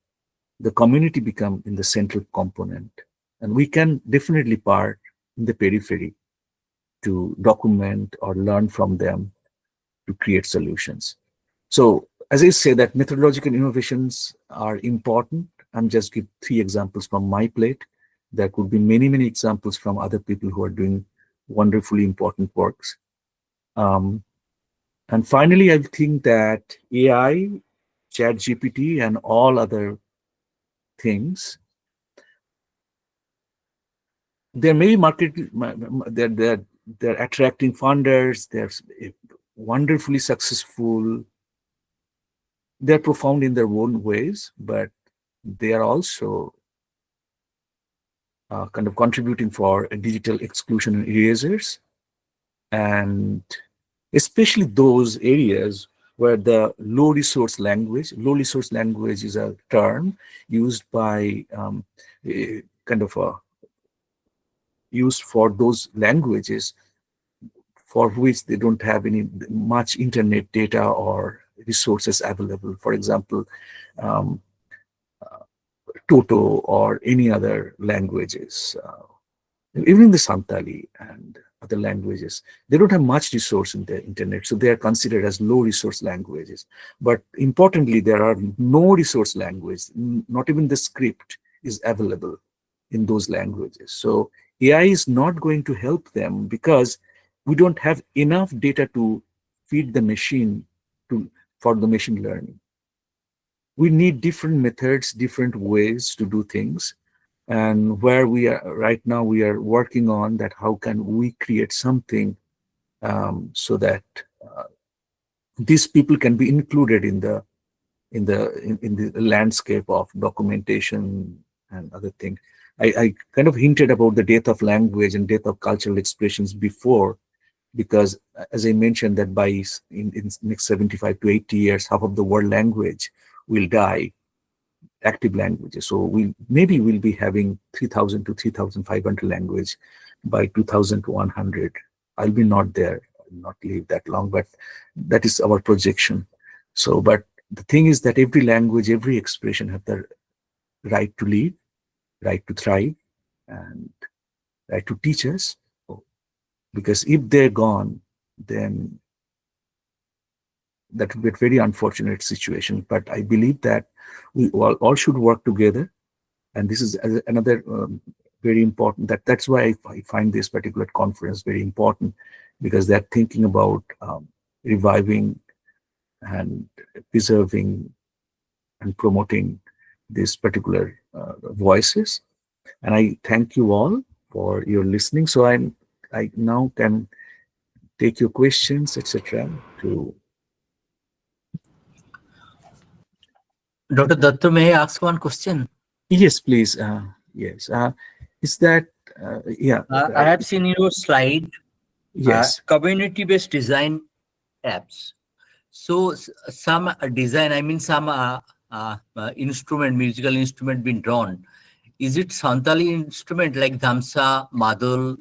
the community become in the central component, and we can definitely part in the periphery to document or learn from them to create solutions. So as I say that methodological innovations are important, I'm just give 3 examples from my plate. There could be many, many examples from other people who are doing wonderfully important works. And finally, I think that AI, ChatGPT, and all other things, there may be market, they're attracting funders, they're wonderfully successful, they're profound in their own ways, but they are also kind of contributing for digital exclusion and erasers, and especially those areas where the low resource language is a term used by used for those languages for which they don't have any much internet data or resources available. For example, Toto or any other languages, even the Santali and other languages, they don't have much resource in the internet, so they are considered as low resource languages. But importantly, there are no resource language, not even the script is available in those languages. So AI is not going to help them because we don't have enough data to feed the machine for the machine learning. We need different methods, different ways to do things. And where we are right now, we are working on that. How can we create something so that these people can be included in the landscape of documentation and other things. I kind of hinted about the death of language and death of cultural expressions before, because as I mentioned that by in next 75 to 80 years, half of the world language will die, active languages. So we'll be having 3,000 to 3,500 language by 2100. I'll be not there, I'll not live that long, but that is our projection. So, but the thing is that every language, every expression have the right to live, right to thrive, and right to teach us. Because if they're gone, then that would be a very unfortunate situation. But I believe that we all should work together. And this is another very important, that's why I find this particular conference very important, because they're thinking about reviving and preserving and promoting these particular voices. And I thank you all for your listening. So I now can take your questions, etc. to Dr. Datta, may I ask one question? Yes, please. Yes. Is that, yeah. I have seen your slide, Yes. community-based design apps. So some design, I mean some instrument, musical instrument being drawn. Is it Santali instrument like dhamsa, madal?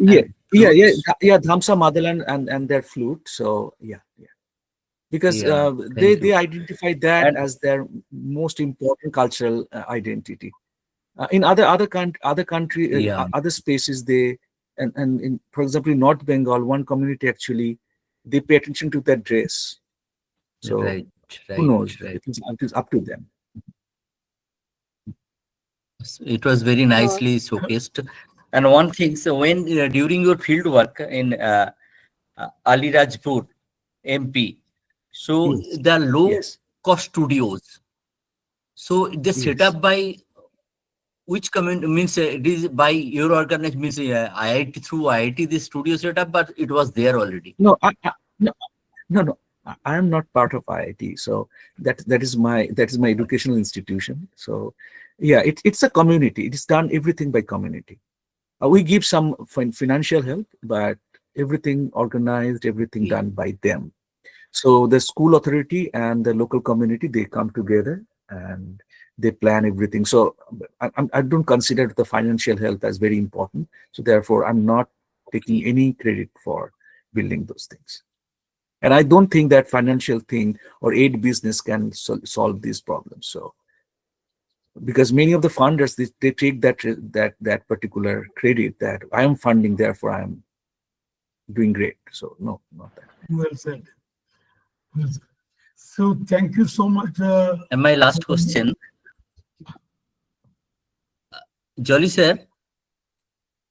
Yeah, dhamsa, madal, and their flute. So yeah. Because they identify that as their most important cultural identity. In other country, other spaces, they and in, for example, in North Bengal, one community actually they pay attention to their dress. So who knows? It is up to them. It was very nicely showcased. And one thing, so when during your field work in Alirajpur, MP, so the low cost studios. So they set up by which community, means it is by your organization, means IIT, through IIT, this studio set up, but it was there already. No, No. I am not part of IIT, so that is my educational institution. So, yeah, it's a community. It is done everything by community. We give some financial help, but everything organized, everything done by them. So the school authority and the local community, they come together and they plan everything. So I don't consider the financial health as very important. So therefore, I'm not taking any credit for building those things. And I don't think that financial thing or aid business can solve these problems. So because many of the funders, they take that particular credit that I am funding, therefore I am doing great. So no, not that. Well said. Well said. So thank you so much. And my last question, Jolly sir,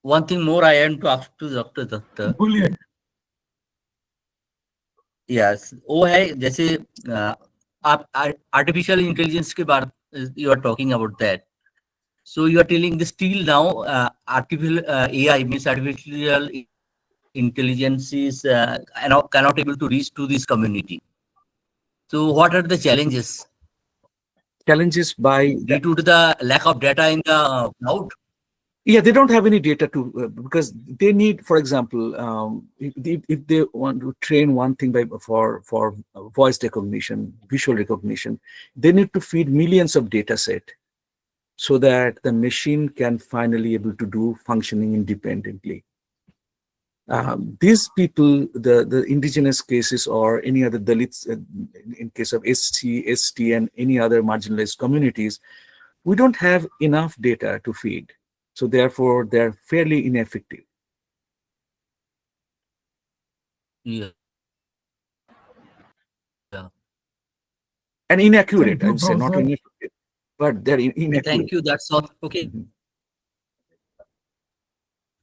one thing more I want to ask to Dr. Datta. Brilliant. Yes, वो है जैसे आप artificial intelligence के बारे you are talking about that. So you are telling this till now artificial AI means artificial intelligence is cannot able to reach to this community. So what are the challenges? Challenges by Due to the lack of data in the cloud? Yeah, they don't have any data to because they need, for example, if they want to train one thing for voice recognition, visual recognition, they need to feed millions of data set so that the machine can finally able to do functioning independently. These people, the indigenous cases or any other Dalits, in case of SC, ST, and any other marginalized communities, we don't have enough data to feed. So therefore, they're fairly ineffective. Yeah. Yeah. And inaccurate, I you, would say, not Professor. ineffective, but they're inaccurate. Thank you. That's all. Okay.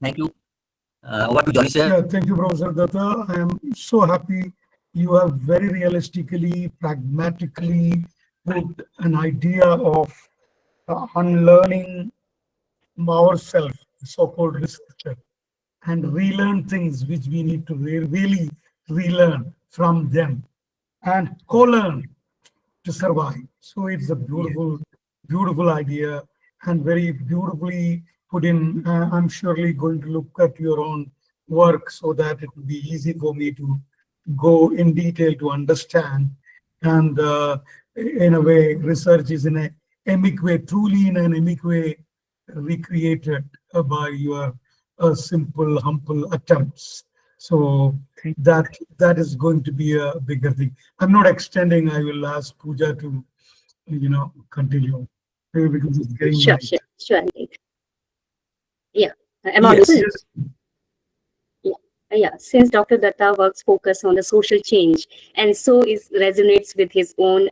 Thank you. What to Jolly sir? Yeah, thank you, Professor Datta. I am so happy you have very realistically, pragmatically put an idea of unlearning ourselves, so-called researcher, and relearn things which we need to really relearn from them and co-learn to survive. So it's a beautiful, beautiful idea and very beautifully put in. I'm surely going to look at your own work so that it will be easy for me to go in detail to understand. And in a way, research is in an emic way, truly in an emic way, recreated by your simple, humble attempts. So that is going to be a bigger thing. I'm not extending. I will ask Pooja to, continue because it's getting Sure, late. sure. Yeah, am I audible? Yes. Yeah, since Dr. Datta works focus on the social change, and so is resonates with his own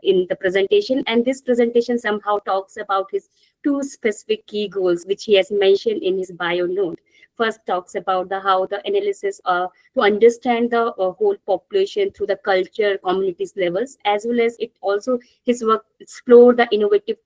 in the presentation, and this presentation somehow talks about his two specific key goals, which he has mentioned in his bio note. First talks about how the analysis to understand the whole population through the culture, communities levels, as well as it also his work explore the innovative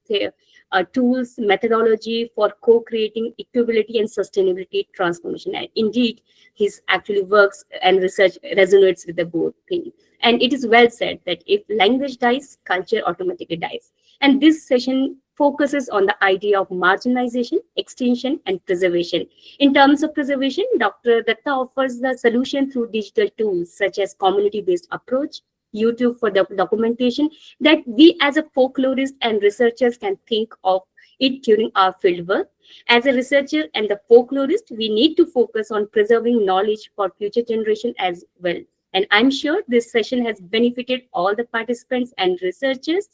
tools, methodology for co-creating equability and sustainability transformation. And indeed, his actually works and research resonates with the both thing. And it is well said that if language dies, culture automatically dies. And this session focuses on the idea of marginalization, extinction, and preservation. In terms of preservation, Dr. Datta offers the solution through digital tools such as community-based approach, YouTube for the documentation that we as a folklorist and researchers can think of it during our fieldwork. As a researcher and the folklorist, we need to focus on preserving knowledge for future generation as well. And I'm sure this session has benefited all the participants and researchers.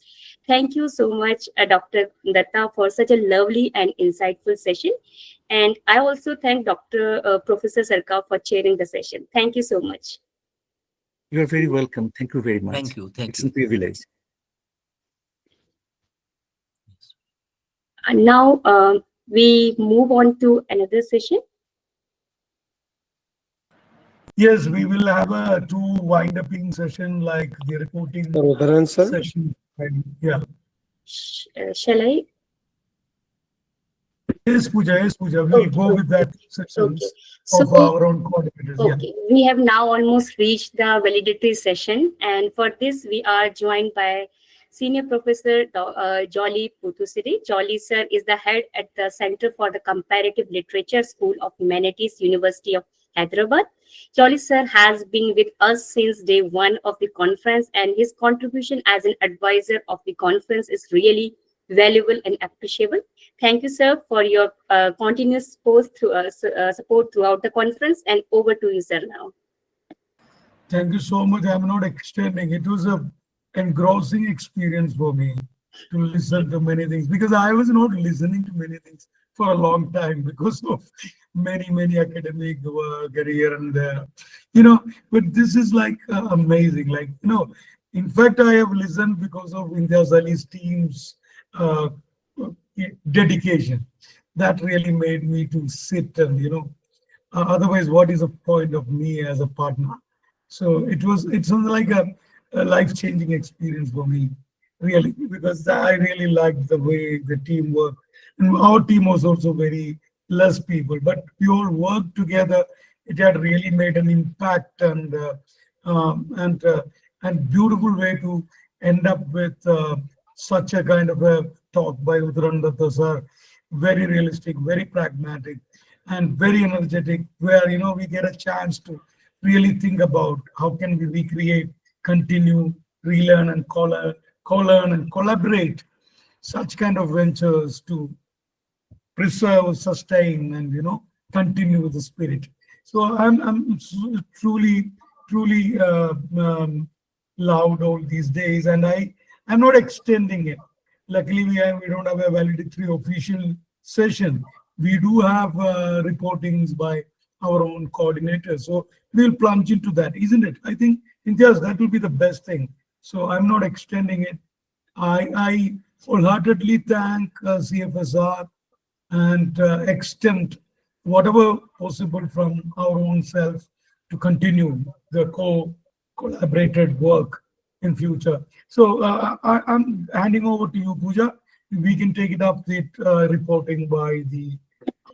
Thank you so much, Dr. Datta, for such a lovely and insightful session. And I also thank Professor Sarkar for chairing the session. Thank you so much. You're very welcome. Thank you very much. Thank you. It's a privilege. And now we move on to another session. Yes, we will have a two wind-upping session like the reporting session. Yeah. Shall I? Yes, Pooja. Yes, Pooja. We'll go with that Okay. sections So, of our own coordinators. Yeah. okay, we have now almost reached the validity session, and for this, we are joined by Senior Professor Jolly Puthusiri. Jolly sir is the head at the Center for the Comparative Literature School of Humanities, University of Hyderabad. Jolly sir has been with us since day one of the conference, and his contribution as an advisor of the conference is really valuable and appreciable. Thank you, sir, for your continuous support throughout the conference. And over to you, sir, now. Thank you so much. I'm not extending. It was a engrossing experience for me to listen to many things, because I was not listening to many things for a long time because of many academic work here and there, but this is like amazing. Like, in fact, I have listened because of India's Ali's team's uh, dedication. That really made me to sit and, otherwise, what is the point of me as a partner? So it's like a life-changing experience for me, really, because I really liked the way the team worked. And our team was also very less people, but we all worked together. It had really made an impact, um, and uh, and beautiful way to end up with such a kind of a talk by Uttaran Datta sir. Very realistic, very pragmatic, and very energetic, where we get a chance to really think about how can we recreate, continue, relearn and co-learn and collaborate such kind of ventures to preserve, sustain, and continue the spirit. So I'm truly loud all these days, and I'm not extending it. Luckily, we don't have a validatory official session. We do have reportings by our own coordinators, so we'll plunge into that, isn't it? I think, Imtiaz, that will be the best thing. So I'm not extending it. I wholeheartedly thank CFSR and extend whatever possible from our own self to continue the collaborated work in future. So I'm handing over to you, Pooja. We can take it up with reporting by the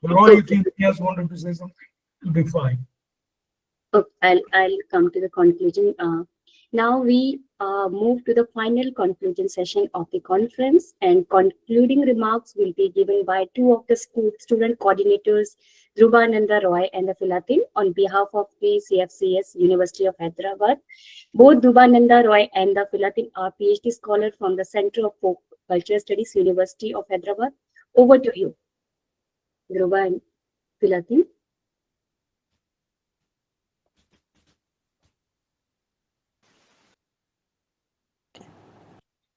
Roy. If you just wanted to say something, it'll be fine. Okay, I'll come to the conclusion. Now we move to the final conclusion session of the conference, and concluding remarks will be given by two of the student coordinators, Dhruvananda Roy and the Filatin, on behalf of the CFCS University of Hyderabad. Both Dhruvananda Roy and the Filatin are PhD scholars from the Center of Folk Culture Studies, University of Hyderabad. Over to you, Dhruva and Filatin.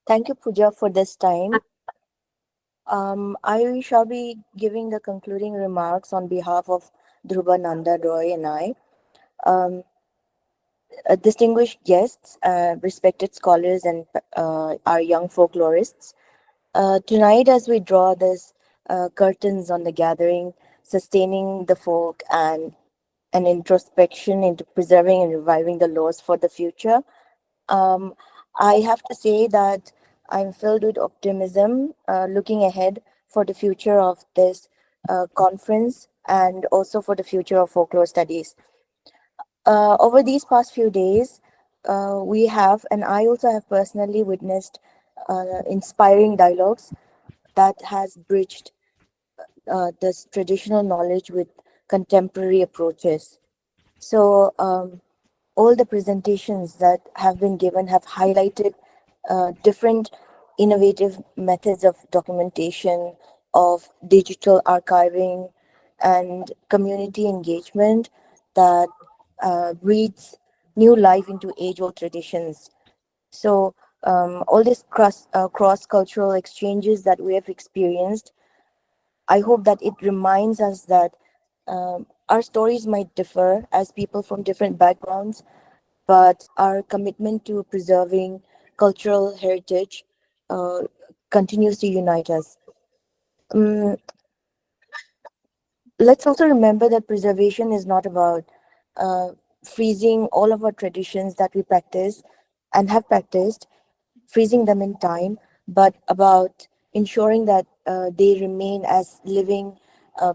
Thank you, Pooja, for this time. I shall be giving the concluding remarks on behalf of Dhruva Nanda Roy and I. Distinguished guests, respected scholars, and our young folklorists. Tonight, as we draw this curtains on the gathering, sustaining the folk, and an introspection into preserving and reviving the laws for the future, I have to say that I'm filled with optimism, looking ahead for the future of this conference and also for the future of folklore studies. Over these past few days, we have, and I also have personally witnessed inspiring dialogues that has bridged this traditional knowledge with contemporary approaches. So all the presentations that have been given have highlighted different innovative methods of documentation, of digital archiving, and community engagement that breathes new life into age-old traditions. So all these cross-cultural exchanges that we have experienced, I hope that it reminds us that our stories might differ as people from different backgrounds, but our commitment to preserving cultural heritage continues to unite us. Let's also remember that preservation is not about freezing all of our traditions that we practice and have practiced, freezing them in time, but about ensuring that they remain as living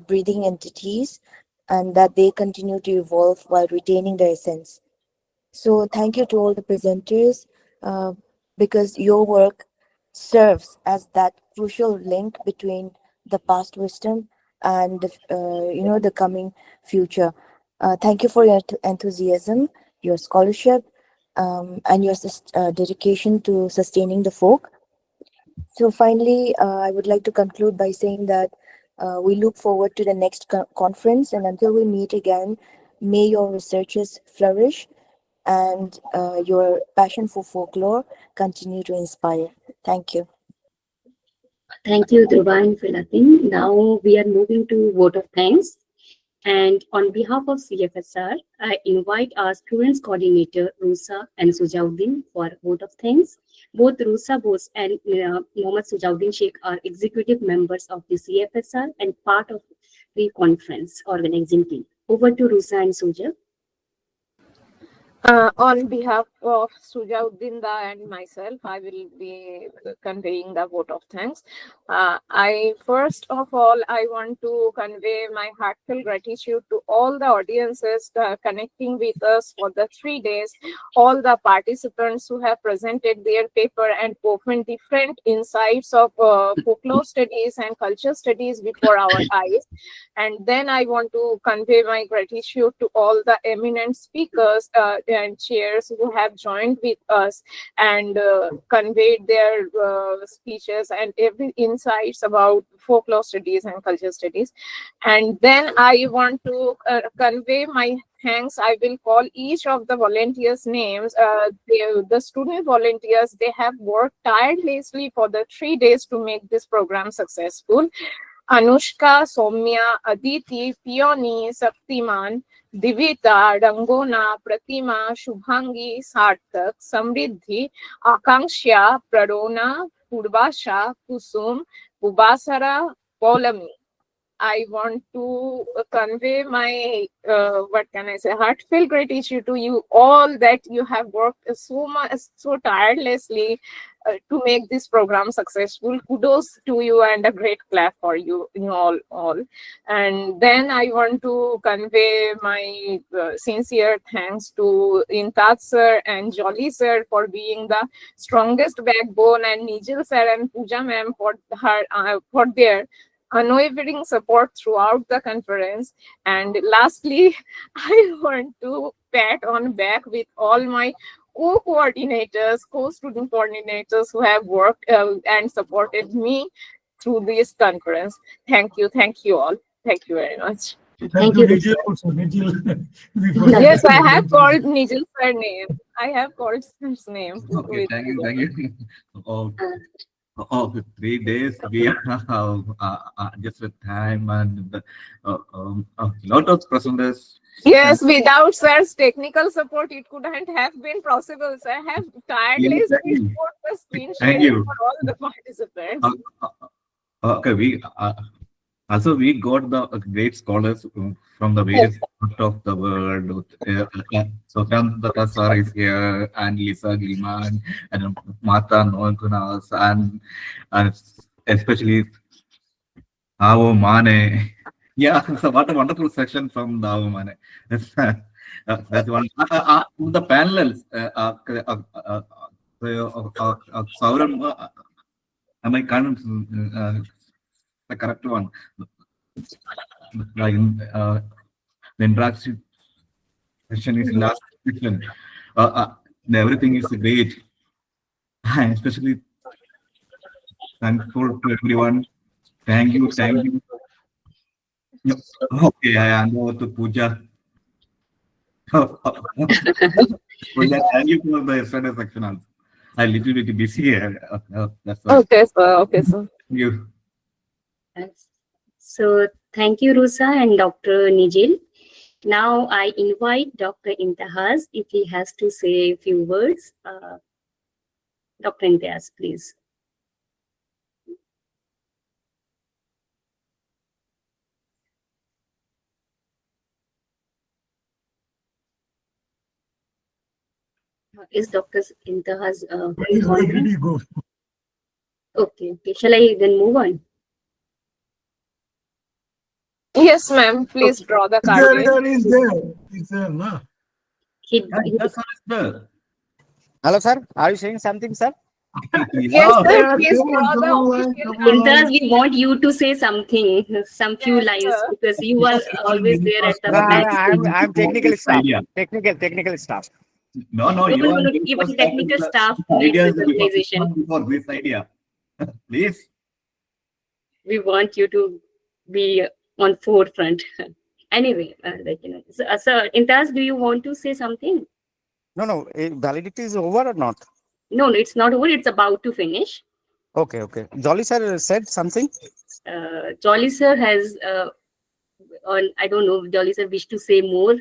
breathing entities, and that they continue to evolve while retaining their essence. So thank you to all the presenters, because your work serves as that crucial link between the past wisdom and the coming future. Thank you for your enthusiasm, your scholarship, and your dedication to sustaining the folk. So finally, I would like to conclude by saying that we look forward to the next conference, and until we meet again, may your researches flourish and your passion for folklore continue to inspire. Thank you. Thank you, Dhruva and Philatin. Now we are moving to vote of thanks. And on behalf of CFSR, I invite our students coordinator, Rusa and Sujauddin, for vote of thanks. Both Rusa Bose and Mohammad Sujauddin Sheikh are executive members of the CFSR and part of the conference organizing team. Over to Rusa and Suja. On behalf of Sujauddin and myself, I will be conveying the vote of thanks. I first of all, I want to convey my heartfelt gratitude to all the audiences connecting with us for the 3 days, all the participants who have presented their paper and opened different insights of folklore studies and culture studies before our eyes. And then I want to convey my gratitude to all the eminent speakers and chairs who have joined with us and conveyed their speeches and every insights about folklore studies and culture studies. And then I want to convey my thanks. I will call each of the volunteers' names. The student volunteers, they have worked tirelessly for the 3 days to make this program successful. Anushka, Soumya, Aditi, Peony, Saktiman, Divita, Rangona, Pratima, Shubhangi, Sarthak, Samriddhi, Akanksha, Pradona, Purvasha, Kusum, Pubasara, Paulami. I want to convey my, heartfelt gratitude to you all that you have worked so tirelessly to make this program successful. Kudos to you and a great clap for you all. And then I want to convey my sincere thanks to Intaj sir and Jolly sir for being the strongest backbone, and Nijil sir and Pooja ma'am for their unwavering support throughout the conference. And lastly, I want to pat on back with all my co-coordinators, co-student coordinators who have worked and supported me through this conference. Thank you all. Thank you very much. Thank you, Nijil also. Nijil. Yes, I have called Nijil's name. I have called his name. Okay, thank you. Oh, 3 days we have just with time and a lot of presenters. Yes, without sir's technical support, it couldn't have been possible. Sir, I have tirelessly put the screen sharing for all the participants. Okay, we got the great scholars from the various parts of the world. So Uttaran Datta sir is here, and Lisa Gilman, and Mata Nogunas, and especially Avo Mane. Yeah, so what a wonderful section from the Avo Mane. That's one. The panels, Sauram, am I the correct one? The interaction section is last section. Everything is great. I'm especially thankful to everyone. Thank you. Okay, I hand over to Pooja. Pooja, thank you for the yesterday section also. I'm a little bit busy here. That's all. Okay, sir. Thank you. So thank you, Rusa and Dr. Nijil. Now I invite Dr. Intihaz if he has to say a few words. Dr. Intihaz, please. Is Dr. Intihaz ready to go? Okay. Shall I then move on? Yes, ma'am. Please draw the card. He's there. He's there, na? Yes, sir. Hello, sir. Are you saying something, sir? Yes, Yeah. sir. Yeah, Please come on, draw come the on, man, official come card. on. Imtiaz, we want you to say something, some few Yes, lines, sir. because you are always there at the No, back. I'm technical staff. Technical staff. No, No, you no, are no. going Even to start with technical the staff needs ideas before, recognition. before this idea. Please. We want you to be on forefront. Anyway, so Imtiaz, do you want to say something? No. Validity is over or not? No, it's not over. It's about to finish. Okay. Jolly sir said something. Jolly sir has, I don't know, Jolly sir wish to say more.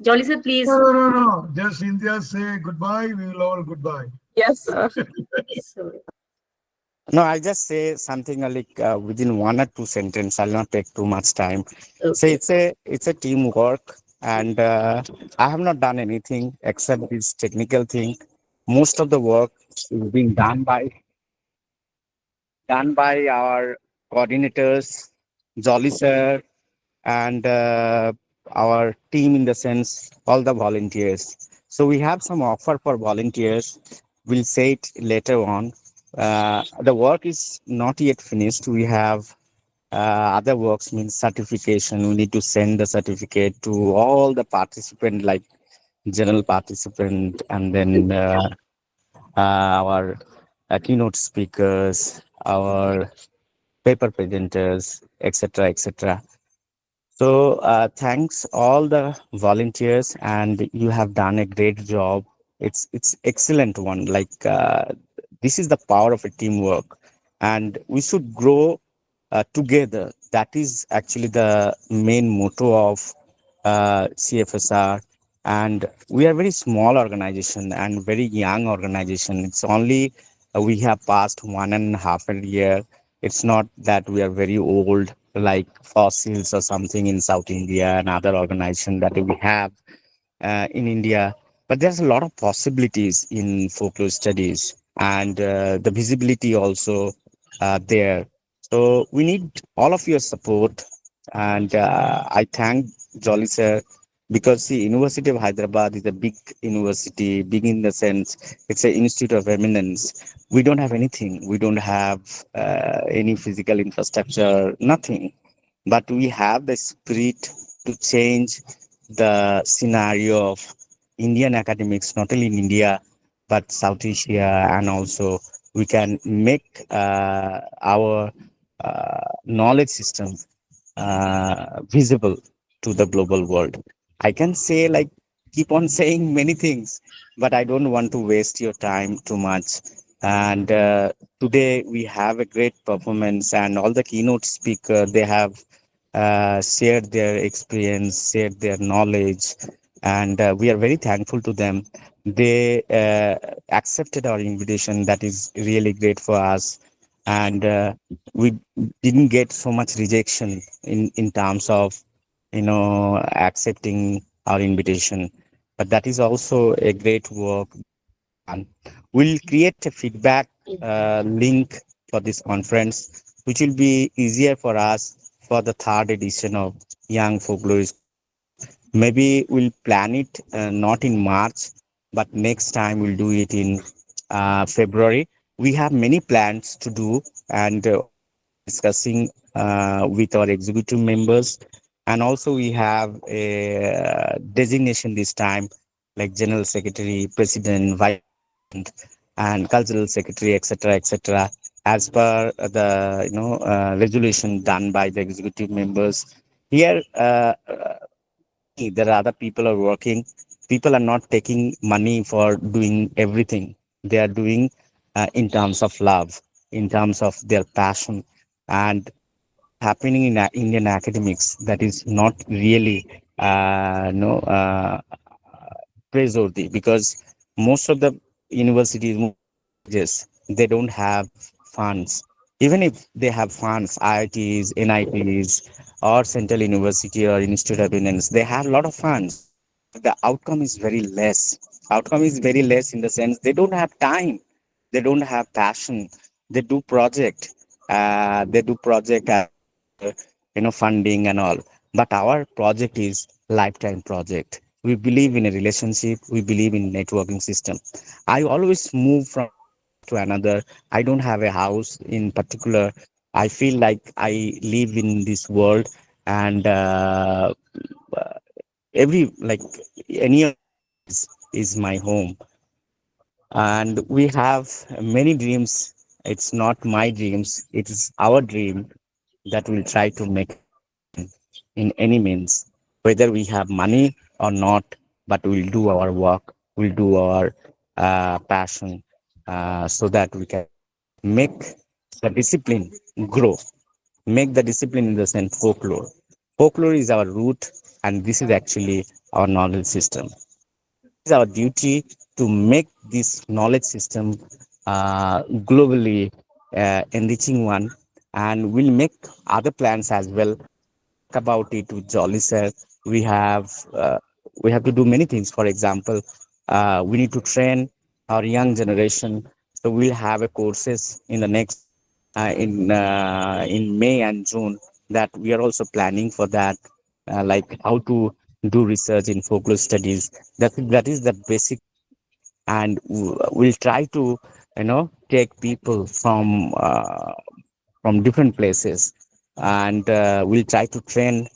Jolly sir, please. No. Just India say goodbye. We will all goodbye. Yes, sir. So, No, I'll just say something like within 1 or 2 sentences. I'll not take too much time. So okay. it's a teamwork, and I have not done anything except this technical thing. Most of the work is being done by our coordinators, Jolly sir, and our team, in the sense all the volunteers. So we have some offer for volunteers. We'll say it later on. The work is not yet finished. We have other works, means certification. We need to send the certificate to all the participant, like general participant, and then our keynote speakers, our paper presenters, etc. So thanks all the volunteers, and you have done a great job. It's excellent one. Like this is the power of a teamwork, and we should grow together. That is actually the main motto of CFSR. And we are very small organization and very young organization. It's only we have passed 1.5 year. It's not that we are very old like fossils or something in South India and other organization that we have in India. But there's a lot of possibilities in folklore studies, and the visibility also there. So we need all of your support, and I thank Jolly sir, because the University of Hyderabad is a big university, big in the sense it's an institute of eminence. We don't have anything. We don't have any physical infrastructure, nothing. But we have the spirit to change the scenario of Indian academics, not only in India, but South Asia, and also we can make our knowledge system visible to the global world. I can say, like, keep on saying many things, but I don't want to waste your time too much. And today we have a great performance, and all the keynote speaker, they have shared their experience, shared their knowledge, and we are very thankful to them. They accepted our invitation. That is really great for us, and we didn't get so much rejection in terms of accepting our invitation. But that is also a great work. And we'll create a feedback link for this conference, which will be easier for us for the third edition of Young Folklorist. Maybe we'll plan it not in March, but next time we'll do it in February. We have many plans to do, and discussing with our executive members. And also we have a designation this time, like general secretary, president, vice president, and cultural secretary, etc., as per the resolution done by the executive members. Here there are other people are working. People are not taking money for doing everything. They are doing in terms of love, in terms of their passion, and happening in Indian academics, that is not really no praiseworthy, because most of the universities, yes, they don't have funds. Even if they have funds, IITs, NITs, or Central University or Institute of Finance, they have a lot of funds. The outcome is very less. Outcome is very less in the sense they don't have time, they don't have passion. They do project, funding and all. But our project is lifetime project. We believe in a relationship. We believe in networking system. I always move from to another. I don't have a house in particular. I feel like I live in this world, and every like any of is my home. And we have many dreams. It's not my dreams. It is our dream that we'll try to make in any means, whether we have money or not, but we'll do our work, we'll do our passion, so that we can make the discipline grow, make the discipline in the sense folklore. Folklore is our root, and this is actually our knowledge system. It's our duty to make this knowledge system globally enriching one, and we'll make other plans as well about it with Jolly sir. We have uh, we have to do many things. For example, we need to train our young generation. So we'll have a courses in the next in May and June that we are also planning for that, like how to do research in folklore studies. That is the basic, and we'll try to take people from different places, and we'll try to train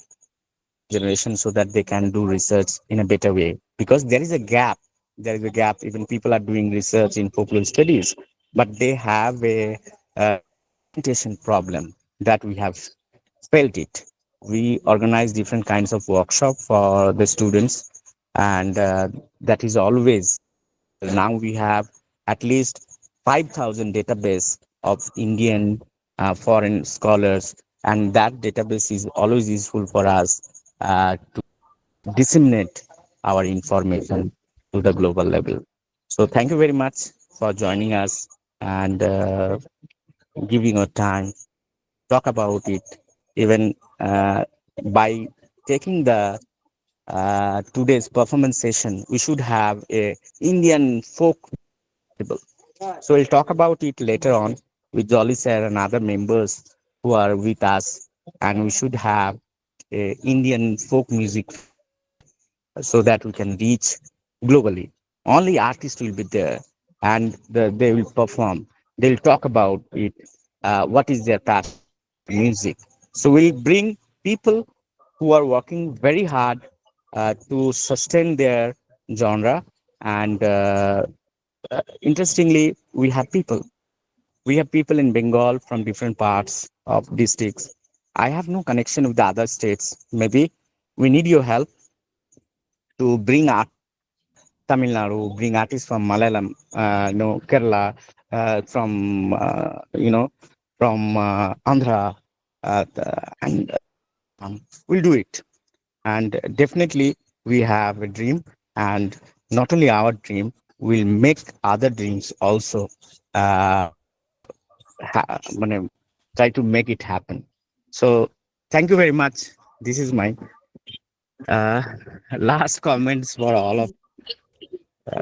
generation so that they can do research in a better way, because there is a gap. Even people are doing research in folklore studies, but they have a presentation problem that we have felt it. We organize different kinds of workshop for the students, and that is always. Now we have at least 5,000 database of Indian foreign scholars, and that database is always useful for us to disseminate our information to the global level. So thank you very much for joining us, and giving your time talk about it. Even by taking the today's performance session, we should have a Indian folk festival. So we'll talk about it later on with Jolly sir and other members who are with us, and we should have a Indian folk music so that we can reach globally. Only artists will be there, and they will perform. They'll talk about it. What is their passion? Music. So we'll bring people who are working very hard to sustain their genre. And interestingly, we have people in Bengal from different parts of districts. I have no connection with the other states. Maybe we need your help to bring art Tamil Nadu, bring artists from Malayalam, Kerala, from from Andhra, and we'll do it. And definitely, we have a dream, and not only our dream, we'll make other dreams also. মানে try to make it happen. So thank you very much. This is my uh, last comments for all of.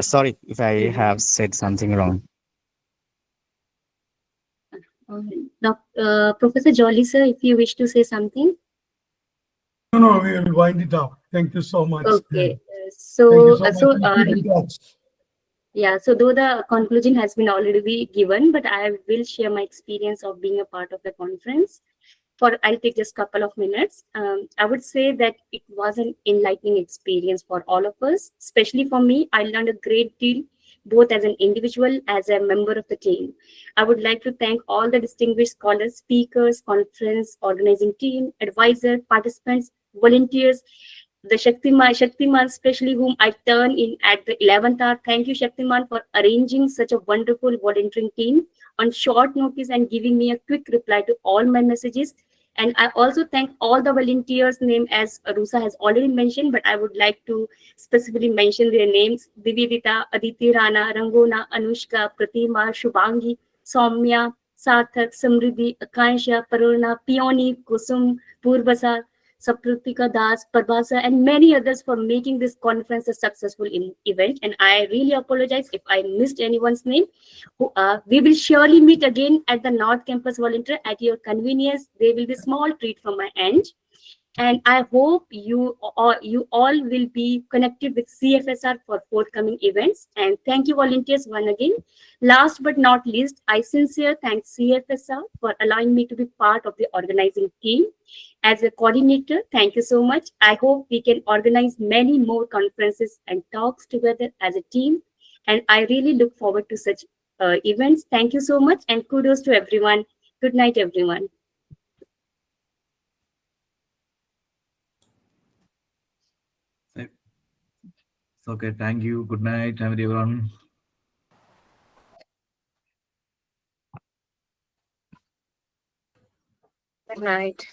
Sorry if I have said something wrong. Professor Jolly, sir, if you wish to say something. No, we will wind it up. Thank you so much. Okay. Thank you so much. Yeah, so though the conclusion has been already given, but I will share my experience of being a part of the conference. I'll take just a couple of minutes. I would say that it was an enlightening experience for all of us, especially for me. I learned a great deal, both as an individual, as a member of the team. I would like to thank all the distinguished scholars, speakers, conference organizing team, advisors, participants, volunteers, the Shaktiman, especially whom I turn in at the 11th hour. Thank you, Shaktiman, for arranging such a wonderful volunteering team on short notice and giving me a quick reply to all my messages. And I also thank all the volunteers' name, as Rusa has already mentioned, but I would like to specifically mention their names: Dividita, Aditi Rana, Rangona, Anushka, Pratima, Shubhangi, Soumya, Sarthak, Samriddhi, Akansha, Parurna, Peony, Kusum, Purvasa, Sapratika Das, Prabhasa, and many others for making this conference a successful event. And I really apologize if I missed anyone's name. We will surely meet again at the North Campus Volunteer at your convenience. There will be a small treat from my end. And I hope you all will be connected with CFSR for forthcoming events. And thank you, volunteers, once again. Last but not least, I sincerely thank CFSR for allowing me to be part of the organizing team. As a coordinator, thank you so much. I hope we can organize many more conferences and talks together as a team. And I really look forward to such events. Thank you so much, and kudos to everyone. Good night, everyone. Okay, thank you. Good night, everyone. Good night.